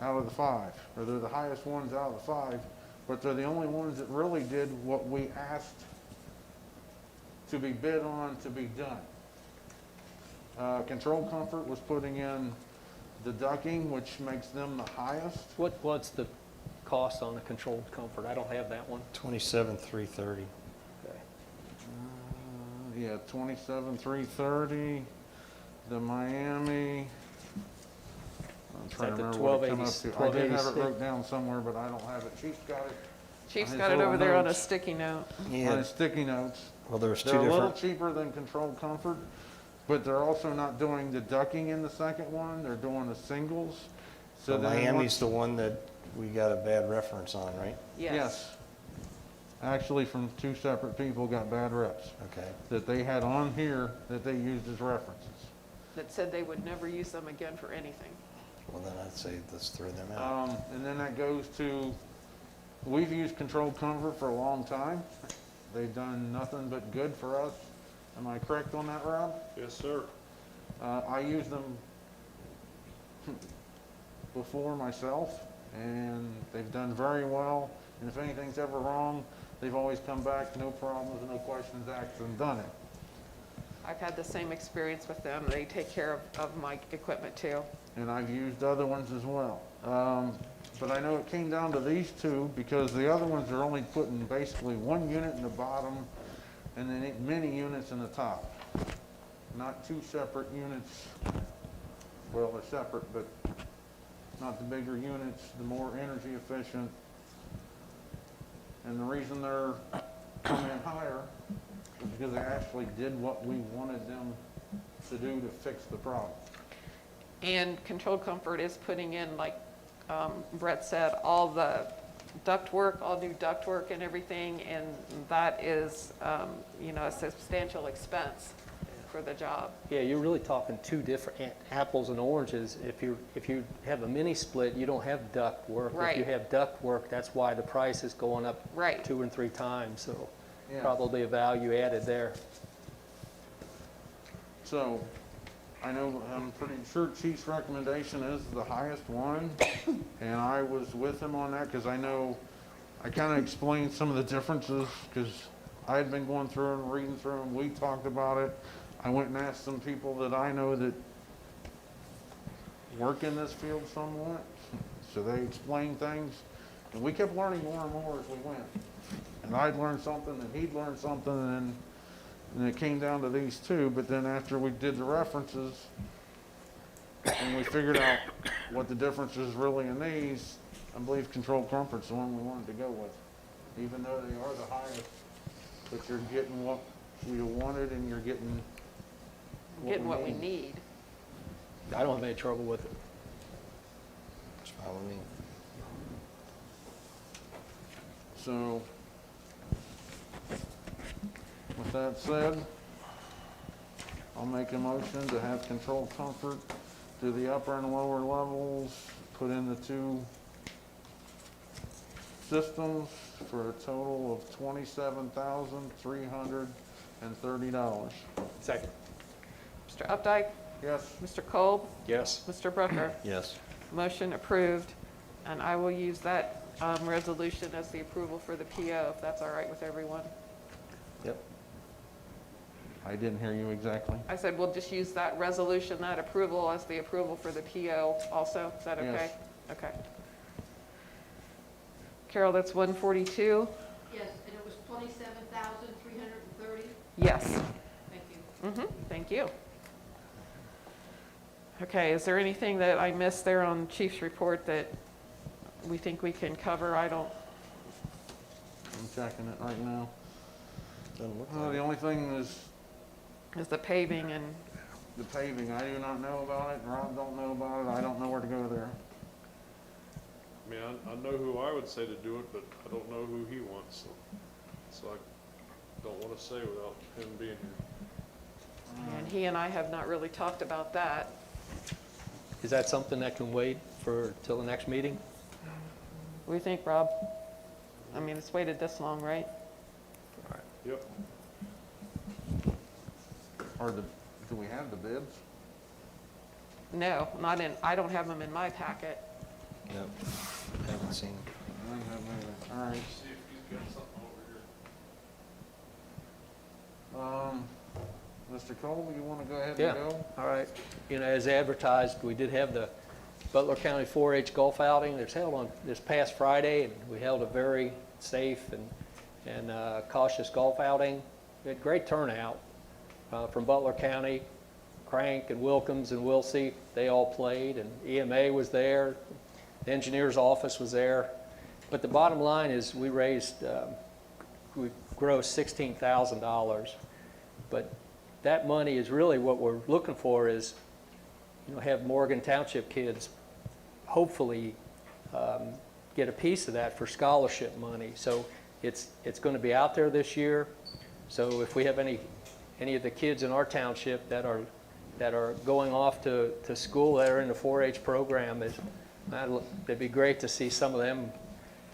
out of the 5, or they're the highest ones out of the 5, but they're the only ones that really did what we asked to be bid on to be done. Control Comfort was putting in the ducking, which makes them the highest. What's the cost on the controlled comfort? I don't have that one. 27,330. Okay. Yeah, 27,330. The Miami. I'm trying to that the remember what it come up 1280 to. I did have it 1286? wrote down somewhere, but I don't have it. Chief's got it Chief's his got it little over there on a notes. sticky note. on Yeah, his sticky notes. well, there's two They're a little different, cheaper than Controlled Comfort, but they're also not doing the ducking in the second one. They're doing the singles. So so then Miami's the one that we got a bad reference on, right? Yes. Actually, from two separate people got bad reps Okay. that they had on here that they used as references. That said they would never use them again for anything. Well, then I'd say let's throw them out. And then that goes to, we've used Controlled Comfort for a long time. They've done nothing but good for us. Am I correct on that, Rob? Yes, sir. I use them before myself, and they've done very well. And if anything's ever wrong, they've always come back, no problems, no questions asked, and done it. I've had the same experience with them. They take care of my equipment too. And I've used other ones as well. But I know it came down to these two because the other ones are only putting basically one unit in the bottom and then many units in the top. Not two separate units. Well, they're separate, but not the bigger units, the more energy efficient. And the reason they're coming in higher is because they actually did what we wanted them to do to fix the problem. And Controlled Comfort is putting in, like Brett said, all the ductwork, all new ductwork and everything, and that is, a substantial expense for the job. Yeah, you're really talking two different apples and oranges. If you have a mini split, you don't have duct work. Right. If you have duct work, that's why the price is going up Right. 2 and 3 times. So Yeah. probably a value added there. So, I know, I'm pretty sure Chief's recommendation is the highest one, and I was with him on that, because I know, I kind of explained some of the differences, because I had been going through and reading through them, we talked about it. I went and asked some people that I know that work in this field somewhat, so they explained things, and we kept learning more and more as we went. And I'd learned something, and he'd learned something, and it came down to these two, but then after we did the references, and we figured out what the difference is really in these, I believe Controlled Comfort's the one we wanted to go with. Even though they are the highest, but you're getting what we wanted and you're getting Getting what we need. I don't have any trouble with it. That's fine with me. So, with that said, I'll make a motion to have Controlled Comfort do the upper and lower levels, put in the two systems for a total of $27,330. Second. Mr. Updike, Yes? Mr. Kolb, Yes. Mr. Brooker. Yes. Motion approved, and I will use that resolution as the approval for the PO, if that's all right with everyone. Yep. I didn't hear you exactly. I said we'll just use that resolution, that approval as the approval for the PO also. Is that okay? Yes. Okay. Carol, that's 142? Yes, and it was 27,330. Yes. Thank you. Thank you. Okay, is there anything that I missed there on Chief's report that we think we can cover? I don't, I'm checking it right now. Doesn't look like The it. only thing is is the paving and, the paving. I do not know about it, Rob don't know about it, I don't know where to go there. I mean, I know who I would say to do it, but I don't know who he wants, so I don't want to say without him being here. and he and I have not really talked about that. Is that something that can wait for till the next meeting? What do you think, Rob? I mean, it's waited this long, right? Yep. Do we have the bids? No, not in, I don't have them in my packet. Yep. Haven't seen. I don't have anything. All right. See if he's got something over here. Mr. Cole, you want to go ahead Yeah. and go? All right. You know, as advertised, we did have the Butler County 4-H golf outing. It's held on this past Friday, and we held a very safe and cautious golf outing. We had great turnout from Butler County. Crank and Wilkins and Wilsey, they all played, and EMA was there. The engineer's office was there. But the bottom line is we grossed $16,000. But that money is really what we're looking for is, you know, have Morgan Township kids hopefully get a piece of that for scholarship money. So it's going to be out there this year. So if we have any of the kids in our township that are going off to school that are in the 4-H program, it'd be great to see some of them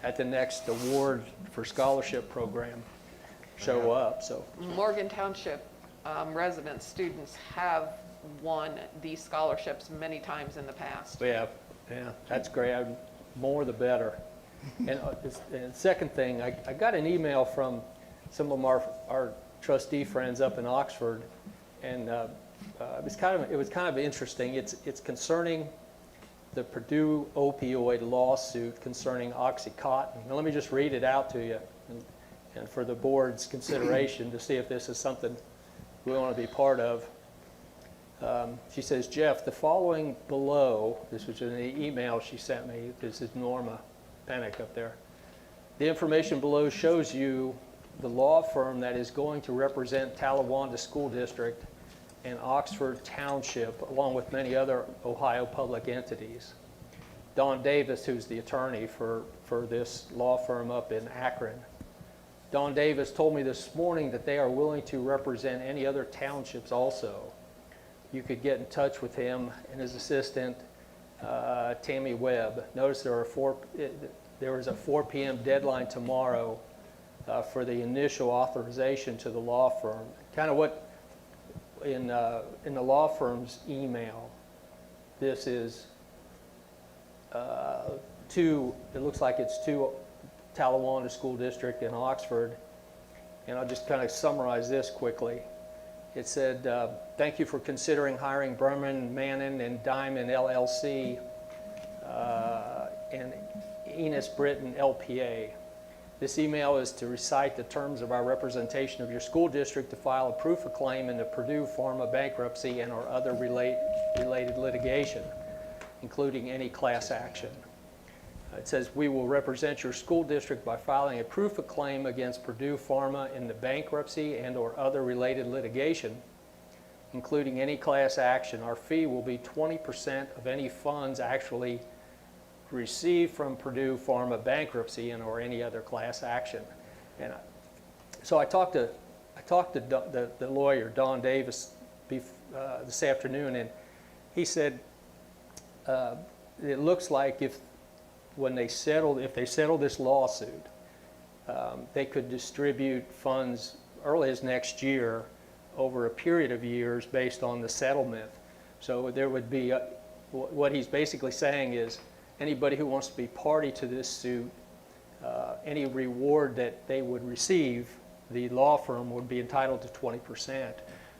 at the next award for scholarship program show up. So Morgan Township residents, students have won these scholarships many times in the past. yeah, that's great. More the better. And the second thing, I got an email from some of our trustee friends up in Oxford, and it was kind of interesting. It's concerning the Purdue opioid lawsuit concerning OxyContin. Now let me just read it out to you, and for the board's consideration to see if this is something we want to be part of. She says, Jeff, the following below, this was in the email she sent me, this is Norma Pennick up there. The information below shows you the law firm that is going to represent Talawanda School District and Oxford Township, along with many other Ohio public entities. Don Davis, who's the attorney for this law firm up in Akron. Don Davis told me this morning that they are willing to represent any other townships also. You could get in touch with him and his assistant, Tammy Webb. Notice there is a 4 p.m. deadline tomorrow for the initial authorization to the law firm. Kind of what in the law firm's email, this is it looks like it's to Talawanda School District in Oxford. And I'll just kind of summarize this quickly. It said, thank you for considering hiring Berman, Mannon, and Diamond LLC and Enos Britton LPA. This email is to recite the terms of our representation of your school district to file a proof of claim in the Purdue Pharma bankruptcy and or other related litigation, including any class action. It says, we will represent your school district by filing a proof of claim against Purdue Pharma in the bankruptcy and or other related litigation, including any class action. Our fee will be 20% of any funds actually received from Purdue Pharma bankruptcy and or any other class action. And so I talked to the lawyer, Don Davis, this afternoon, and he said it looks like if they settle this lawsuit, they could distribute funds early as next year over a period of years based on the settlement. So there would be, what he's basically saying is anybody who wants to be party to this suit, any reward that they would receive, the law firm would be entitled to 20%.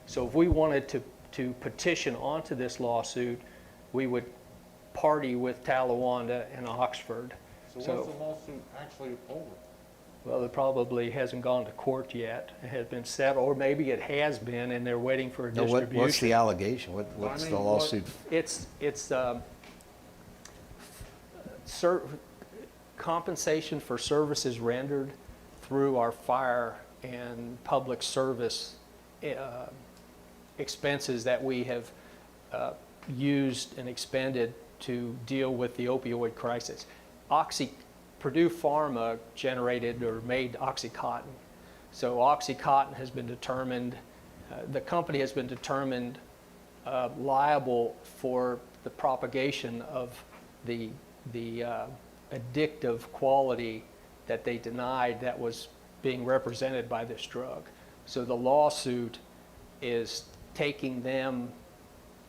So if we wanted to petition onto this lawsuit, we would party with Talawanda and Oxford. So when's the lawsuit actually over? Well, it probably hasn't gone to court yet. It has been settled, or maybe it has been, and they're waiting for a distribution. What's the allegation? What's the lawsuit? It's compensation for services rendered through our fire and public service expenses that we have used and expended to deal with the opioid crisis. Purdue Pharma generated or made OxyContin. So OxyContin has been determined, the company has been determined liable for the propagation of the addictive quality that they denied that was being represented by this drug. So the lawsuit is taking them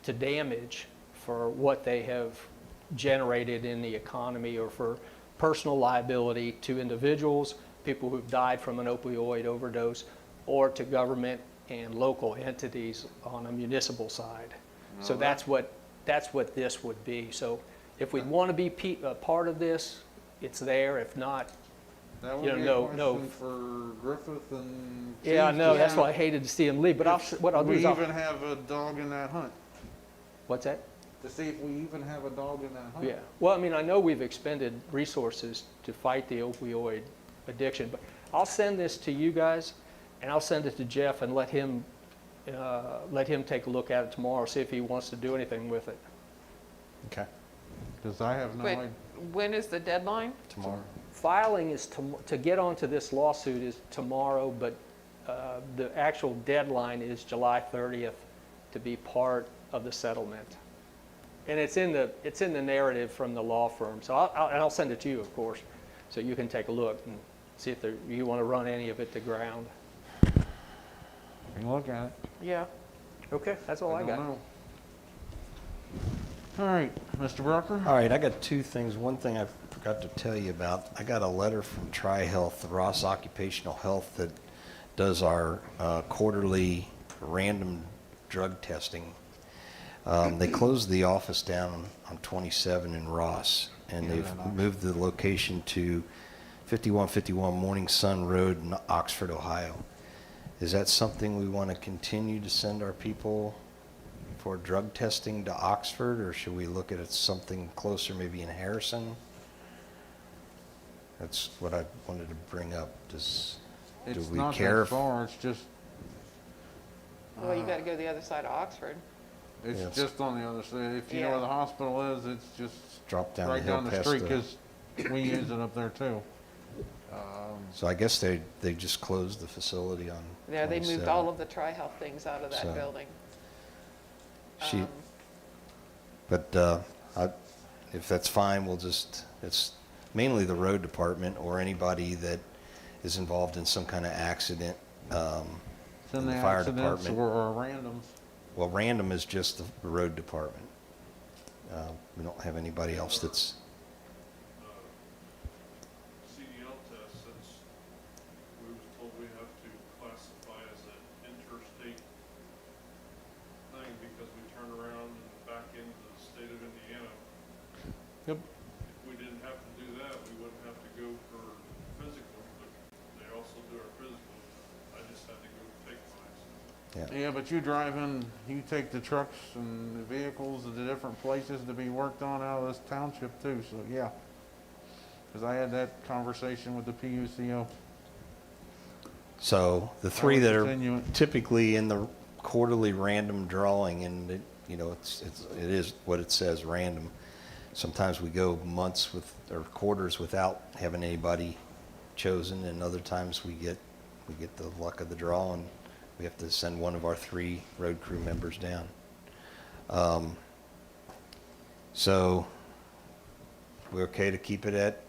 to damage for what they have generated in the economy or for personal liability to individuals, people who've died from an opioid overdose, or to government and local entities on a municipal side. So that's what this would be. So if we'd want to be a part of this, it's there. If not, That would you be a know, question for Griffith and. yeah, I Keith know, to that's have. why I hated to see him leave, but what I'll do We is I'll, even have a dog in that hunt, what's that? to see if we even have a dog in that hunt. Yeah, well, I mean, I know we've expended resources to fight the opioid addiction, but I'll send this to you guys, and I'll send it to Jeff and let him take a look at it tomorrow, see if he wants to do anything with it. Okay, Because I have no Wait, idea. when is the deadline? tomorrow. Filing is to get onto this lawsuit is tomorrow, but the actual deadline is July 30th to be part of the settlement. And it's in the narrative from the law firm, so I'll send it to you, of course, so you can take a look and see if you want to run any of it to ground. You can look at it. Yeah. Okay, that's all I don't got. know. All right, Mr. Brucker? All right, I got two things. One thing I forgot to tell you about. I got a letter from Tri-Health, Ross Occupational Health, that does our quarterly random drug testing. They closed the office down on 27 in Ross, and Yeah, they've they're not. moved the location to 5151 Morning Sun Road in Oxford, Ohio. Is that something we want to continue to send our people for drug testing to Oxford, or should we look at it something closer, maybe in Harrison? That's what I wanted to bring up. Do It's we not care that if far, it's just, Well, you gotta go the other side of Oxford. it's Yes. just on the other side. If you know Yeah. where the hospital is, it's just drop down the right hill down the past street, because we use it up there too. So I guess they just closed the facility on Yeah, they moved 27. all of the Tri-Health things out of that So- building. She, Um, but if that's fine, it's mainly the road department or anybody that is involved in some kind of accident. It's in in the the fire accidents department. or randoms. Well, random is just the road department. We don't have anybody else that's, CDL test, since we was told we have to classify as an interstate thing because we turn around and back into the state of Indiana. Yep. If we didn't have to do that, we wouldn't have to go for physical, but they also do our physical. I just had to go take mine. yeah. Yeah, but you drive in, you take the trucks and the vehicles to the different places to be worked on out of this township too, so yeah. Because I had that conversation with the PUCO. So the I three would that are continue it. typically in the quarterly random drawing, and it is what it says, random. Sometimes we go months or quarters without having anybody chosen, and other times we get the luck of the draw, and we have to send one of our 3 road crew members down. So we're okay to keep it at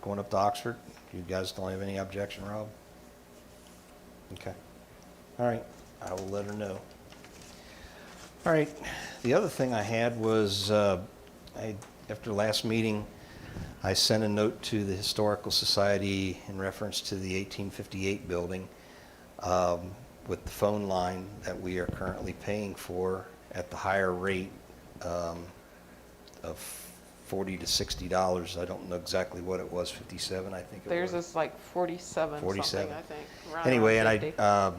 going up to Oxford? You guys don't have any objection, Rob? Okay. All right, I will let her know. All right, the other thing I had was, after last meeting, I sent a note to the Historical Society in reference to the 1858 building with the phone line that we are currently paying for at the higher rate of $40 to $60. I don't know exactly what it was, 57, I think it was. Theirs is like 47 something, 47. I think. around Anyway, and 50. I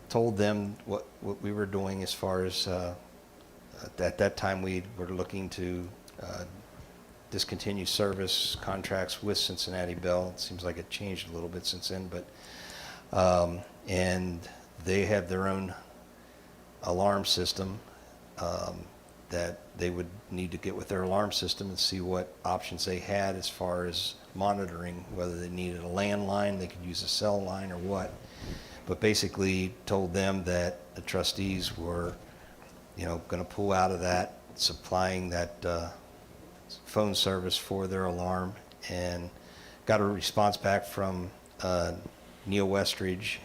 told them what we were doing as far as, at that time, we were looking to discontinue service contracts with Cincinnati Bell. It seems like it changed a little bit since then, but, and they have their own alarm system that they would need to get with their alarm system and see what options they had as far as monitoring, whether they needed a landline, they could use a cell line or what. But basically told them that the trustees were, going to pull out of that, supplying that phone service for their alarm, and got a response back from Neil Westridge.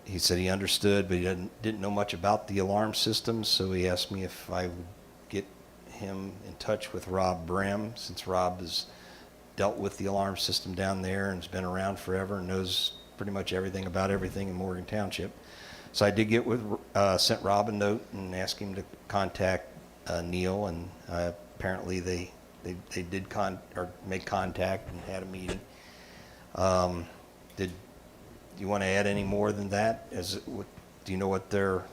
He said he understood, but he didn't know much about the alarm system, so he asked me if I would get him in touch with Rob Brem, since Rob has dealt with the alarm system down there and has been around forever and knows pretty much everything about everything in Morgan Township. So I did get with, sent Rob a note and asked him to contact Neil, and apparently they did make contact and had a meeting. Did you want to add any more than that? Do you know what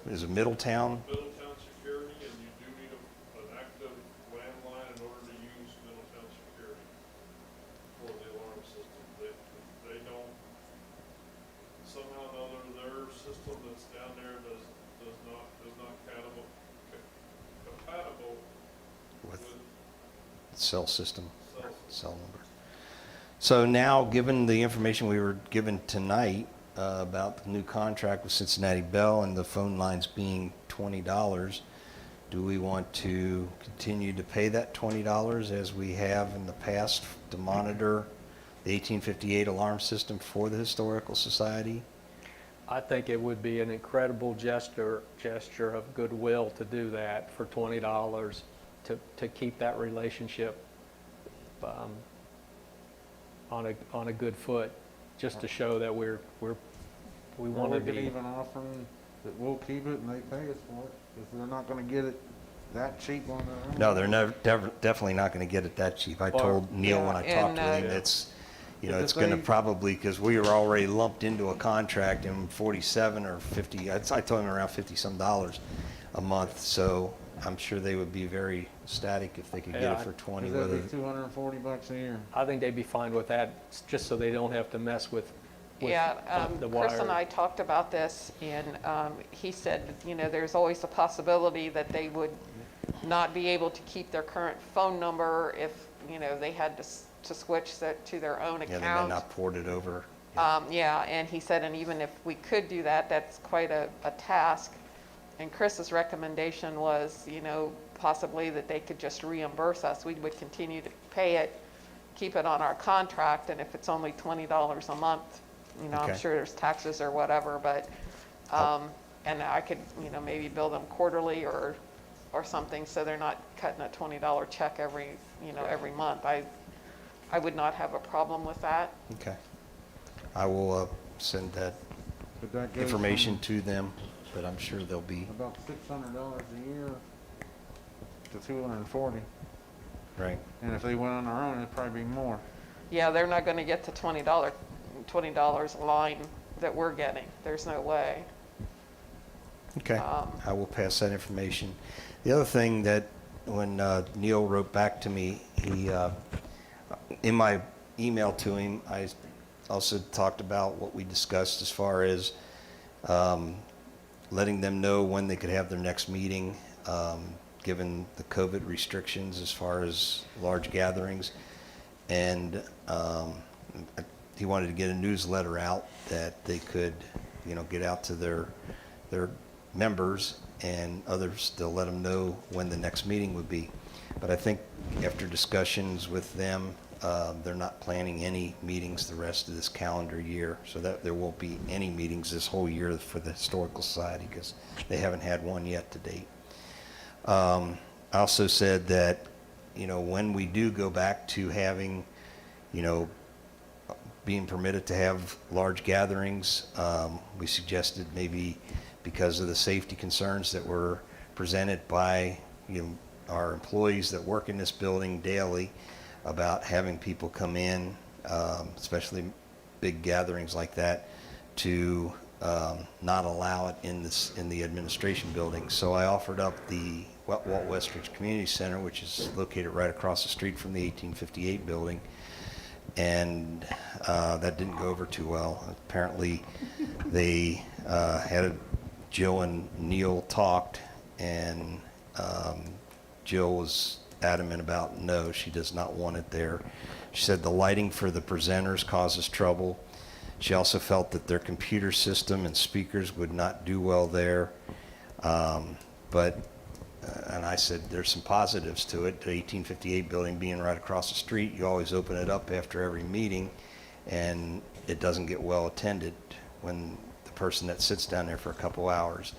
is it Middletown? Middletown Security, and you do need an active landline in order to use Middletown Security for the alarm system. They don't, somehow or another, their system that's down there does not compatible With with cell system, cell. cell number. So now, given the information we were given tonight about the new contract with Cincinnati Bell and the phone lines being $20, do we want to continue to pay that $20 as we have in the past to monitor the 1858 alarm system for the Historical Society? I think it would be an incredible gesture of goodwill to do that for $20 to keep that relationship on a good foot, just to show that we want to We could be. even offer them that we'll keep it and they pay us for it, because they're not gonna get it that cheap on their own. No, they're definitely not going to get it that cheap. I told Neil when I Yeah, talked to and, him, it's, But it's if going to they- probably, because we were already lumped into a contract in 47 or 50, I told him around 50 some dollars a month, so I'm sure they would be very ecstatic if they could get Yeah, it for 20. That'd Whether be $240 a year. I think they'd be fine with that, just so they don't have to mess with Yeah, the wire. Chris and I talked about this, and he said, there's always a possibility that they would not be able to keep their current phone number if, they had to switch to their own Yeah, account. they may not port it over. Yeah, and he said, and even if we could do that, that's quite a task. And Chris's recommendation was, possibly that they could just reimburse us. We would continue to pay it, keep it on our contract, and if it's only $20 a month, I'm Okay. sure there's taxes or whatever, but, and I could, maybe bill them quarterly or something, so they're not cutting a $20 check every month. I would not have a problem with that. Okay. I will send that But that goes information to them, but I'm sure they'll be, from about $600 a year to $240. right. And if they went on their own, it'd probably be more. Yeah, they're not gonna get the $20 a line that we're getting. There's no way. Okay, I will pass that information. The other thing that, when Neil wrote back to me, he, in my email to him, I also talked about what we discussed as far as letting them know when they could have their next meeting, given the COVID restrictions as far as large gatherings. And he wanted to get a newsletter out that they could, get out to their members and others to let them know when the next meeting would be. But I think after discussions with them, they're not planning any meetings the rest of this calendar year, so that there won't be any meetings this whole year for the Historical Society, because they haven't had one yet to date. I also said that, when we do go back to having, being permitted to have large gatherings, we suggested maybe, because of the safety concerns that were presented by our employees that work in this building daily, about having people come in, especially big gatherings like that, to not allow it in the administration building. So I offered up the Walt Westridge Community Center, which is located right across the street from the 1858 building, and that didn't go over too well. Apparently, they Jill and Neil talked, and Jill was adamant about no, she does not want it there. She said the lighting for the presenters causes trouble. She also felt that their computer system and speakers would not do well there. And I said there's some positives to it. The 1858 building being right across the street, you always open it up after every meeting, and it doesn't get well attended when the person that sits down there for a couple hours.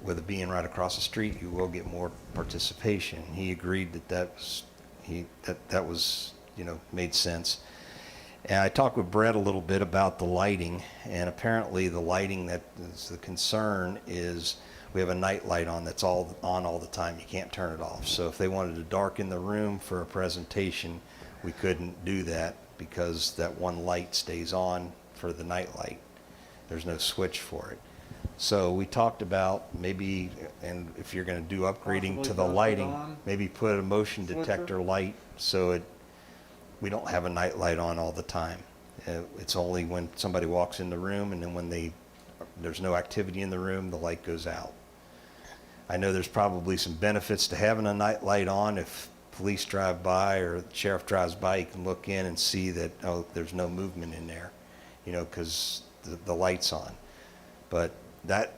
with it being right across the street, you will get more participation. He agreed that that was, made sense. And I talked with Brett a little bit about the lighting, and apparently the lighting that is the concern is we have a night light on that's all on all the time. You can't turn it off. So if they wanted to darken the room for a presentation, we couldn't do that because that one light stays on for the night light. There's no switch for it. So we talked about maybe, and if you're going to do upgrading Possibly to the turn it lighting, on. maybe put a motion Switcher. detector light so we don't have a night light on all the time. It's only when somebody walks in the room, and then when there's no activity in the room, the light goes out. I know there's probably some benefits to having a night light on. If police drive by or the sheriff drives by, you can look in and see that, oh, there's no movement in there, because the light's on. But that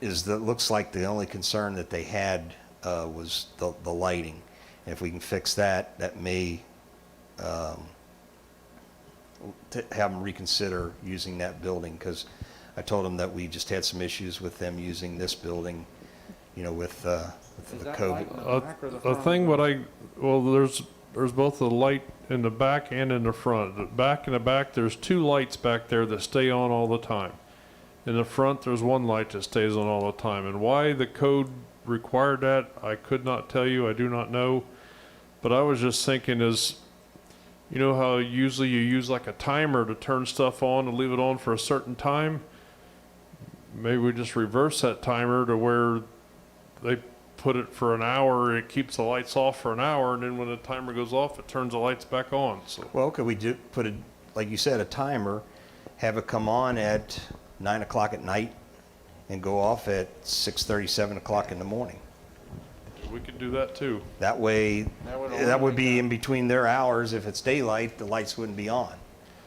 looks like the only concern that they had was the lighting. And if we can fix that, that may have them reconsider using that building, because I told them that we just had some issues with them using this building, with Is the that COVID. light in the back or the A front? thing there's both a light in the back and in the front. In the back, there's two lights back there that stay on all the time. In the front, there's one light that stays on all the time. And why the code required that, I could not tell you. I do not know. But I was just thinking how usually you use like a timer to turn stuff on and leave it on for a certain time? Maybe we just reverse that timer to where they put it for an hour, it keeps the lights off for an hour, and then when the timer goes off, it turns the lights back on. So Well, could we put like you said, a timer, have it come on at 9 o'clock at night and go off at 6:30, 7 o'clock in the morning? we could do that too. That way, that would be in between their hours. If it's daylight, the lights wouldn't be on.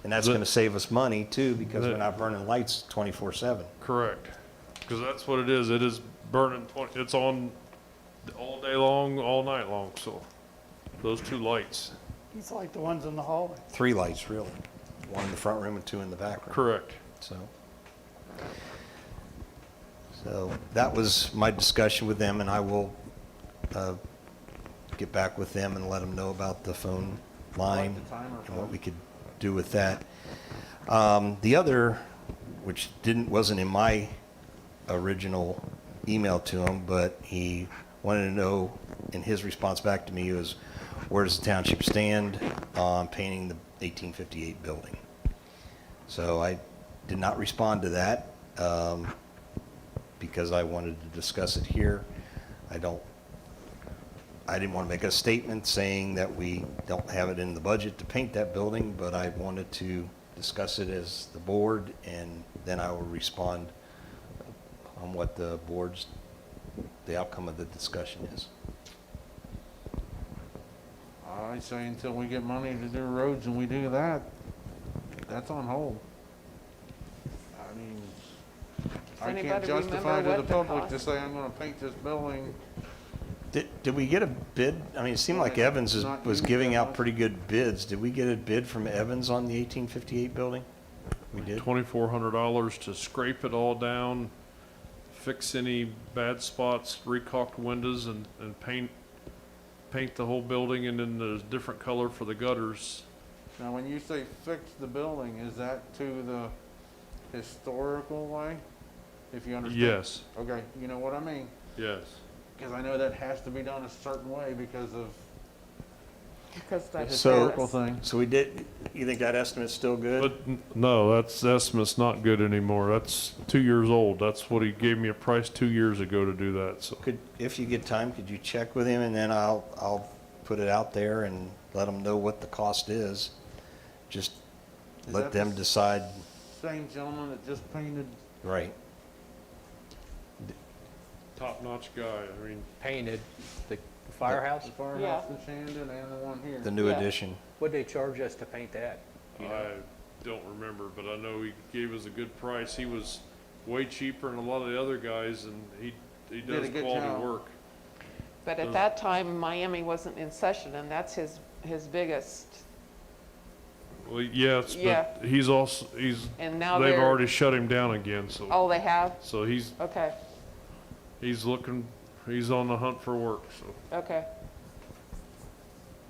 And that's The- going to save us money too, because The- we're not burning lights 24/7. Correct. Because that's what it is. It is burning, it's on all day long, all night long, so those two lights. It's like the ones in the hallway. 3 lights, really. 1 in the front room and 2 in the back room. Correct. So that was my discussion with them, and I will get back with them and let them know about the phone line the timer and what phone. we could do with that. The other, which wasn't in my original email to him, but he wanted to know, and his response back to me was, where does the township stand on painting the 1858 building? So I did not respond to that because I wanted to discuss it here. I didn't want to make a statement saying that we don't have it in the budget to paint that building, but I wanted to discuss it as the board, and then I will respond on what the outcome of the discussion is. I say until we get money to do roads and we do that, that's on hold. I mean, I can't anybody justify remember to the what the public to cost? say I'm gonna paint this building. Did we get a bid? I mean, it seemed like Evans Not was used giving that out much. pretty good bids. Did we get a bid from Evans on the 1858 building? We did? $2,400 to scrape it all down, fix any bad spots, recaulk windows, and paint the whole building, and then there's different color for the gutters. Now, when you say fix the building, is that to the historical way? If you understand? Yes, Okay, you know what I mean? yes. Because I know that has to be done a certain way because of Because the that's historical thing. So you think that estimate's still good? But no, that's estimate's not good anymore. That's 2 years old. That's what he gave me a price 2 years ago to do that, so. If you get time, could you check with him, and then I'll put it out there and let them know what the cost is. Just Is let that them the decide, Same gentleman that just painted, right. Top-notch guy, I mean, Painted the firehouse. the firehouse in Shandon and the one here. The new Yeah. addition. What'd they charge us to paint that? You know? I don't remember, but I know he gave us a good price. He was way cheaper than a lot of the other guys, and he Did a does good quality job. work. But at that time, Miami wasn't in session, and that's his biggest, Well, yes, Yeah. but he's, and now they've they're, already shut him down again, so, oh, they have? so he's, Okay, he's he's on the hunt for work, so. Okay.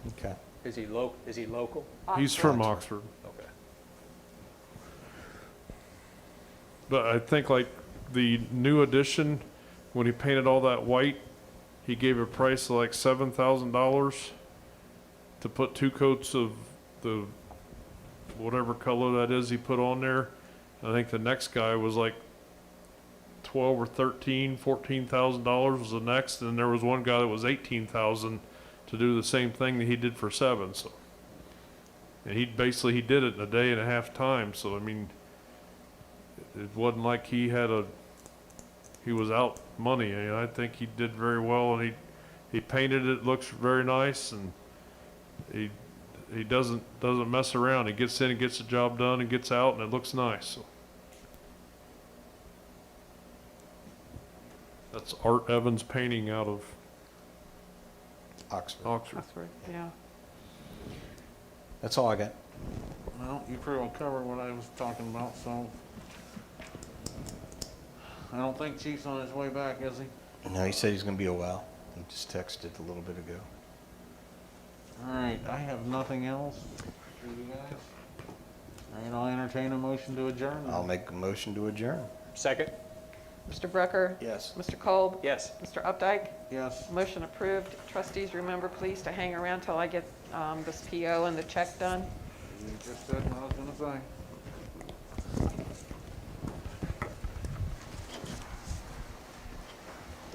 Okay. Is he local? He's from Oxford. Okay. But I think like the new addition, when he painted all that white, he gave a price of like $7,000 to put 2 coats of the whatever color that is he put on there. I think the next guy was like 12 or 13, $14,000 was the next, and there was one guy that was 18,000 to do the same thing that he did for 7. So, and he did it in a day and a half time. So I mean, it wasn't like he was out money. I think he did very well, and he painted it. Looks very nice, and he doesn't mess around. He gets in and gets the job done and gets out, and it looks nice. So. That's Art Evans Painting out of Oxford. Oxford, yeah. That's all I got. Well, you pretty well covered what I was talking about, so. I don't think Chief's on his way back, is he? No, he said he's gonna be a while. He just texted a little bit ago. All right, I have nothing else for you guys. All right, I'll entertain a motion to adjourn. I'll make a motion to adjourn. Second? Mr. Brucker? Yes. Mr. Kolb? Yes. Mr. Updike? Yes. Motion approved. Trustees, remember please to hang around till I get this PO and the check done. You just said what I was gonna say.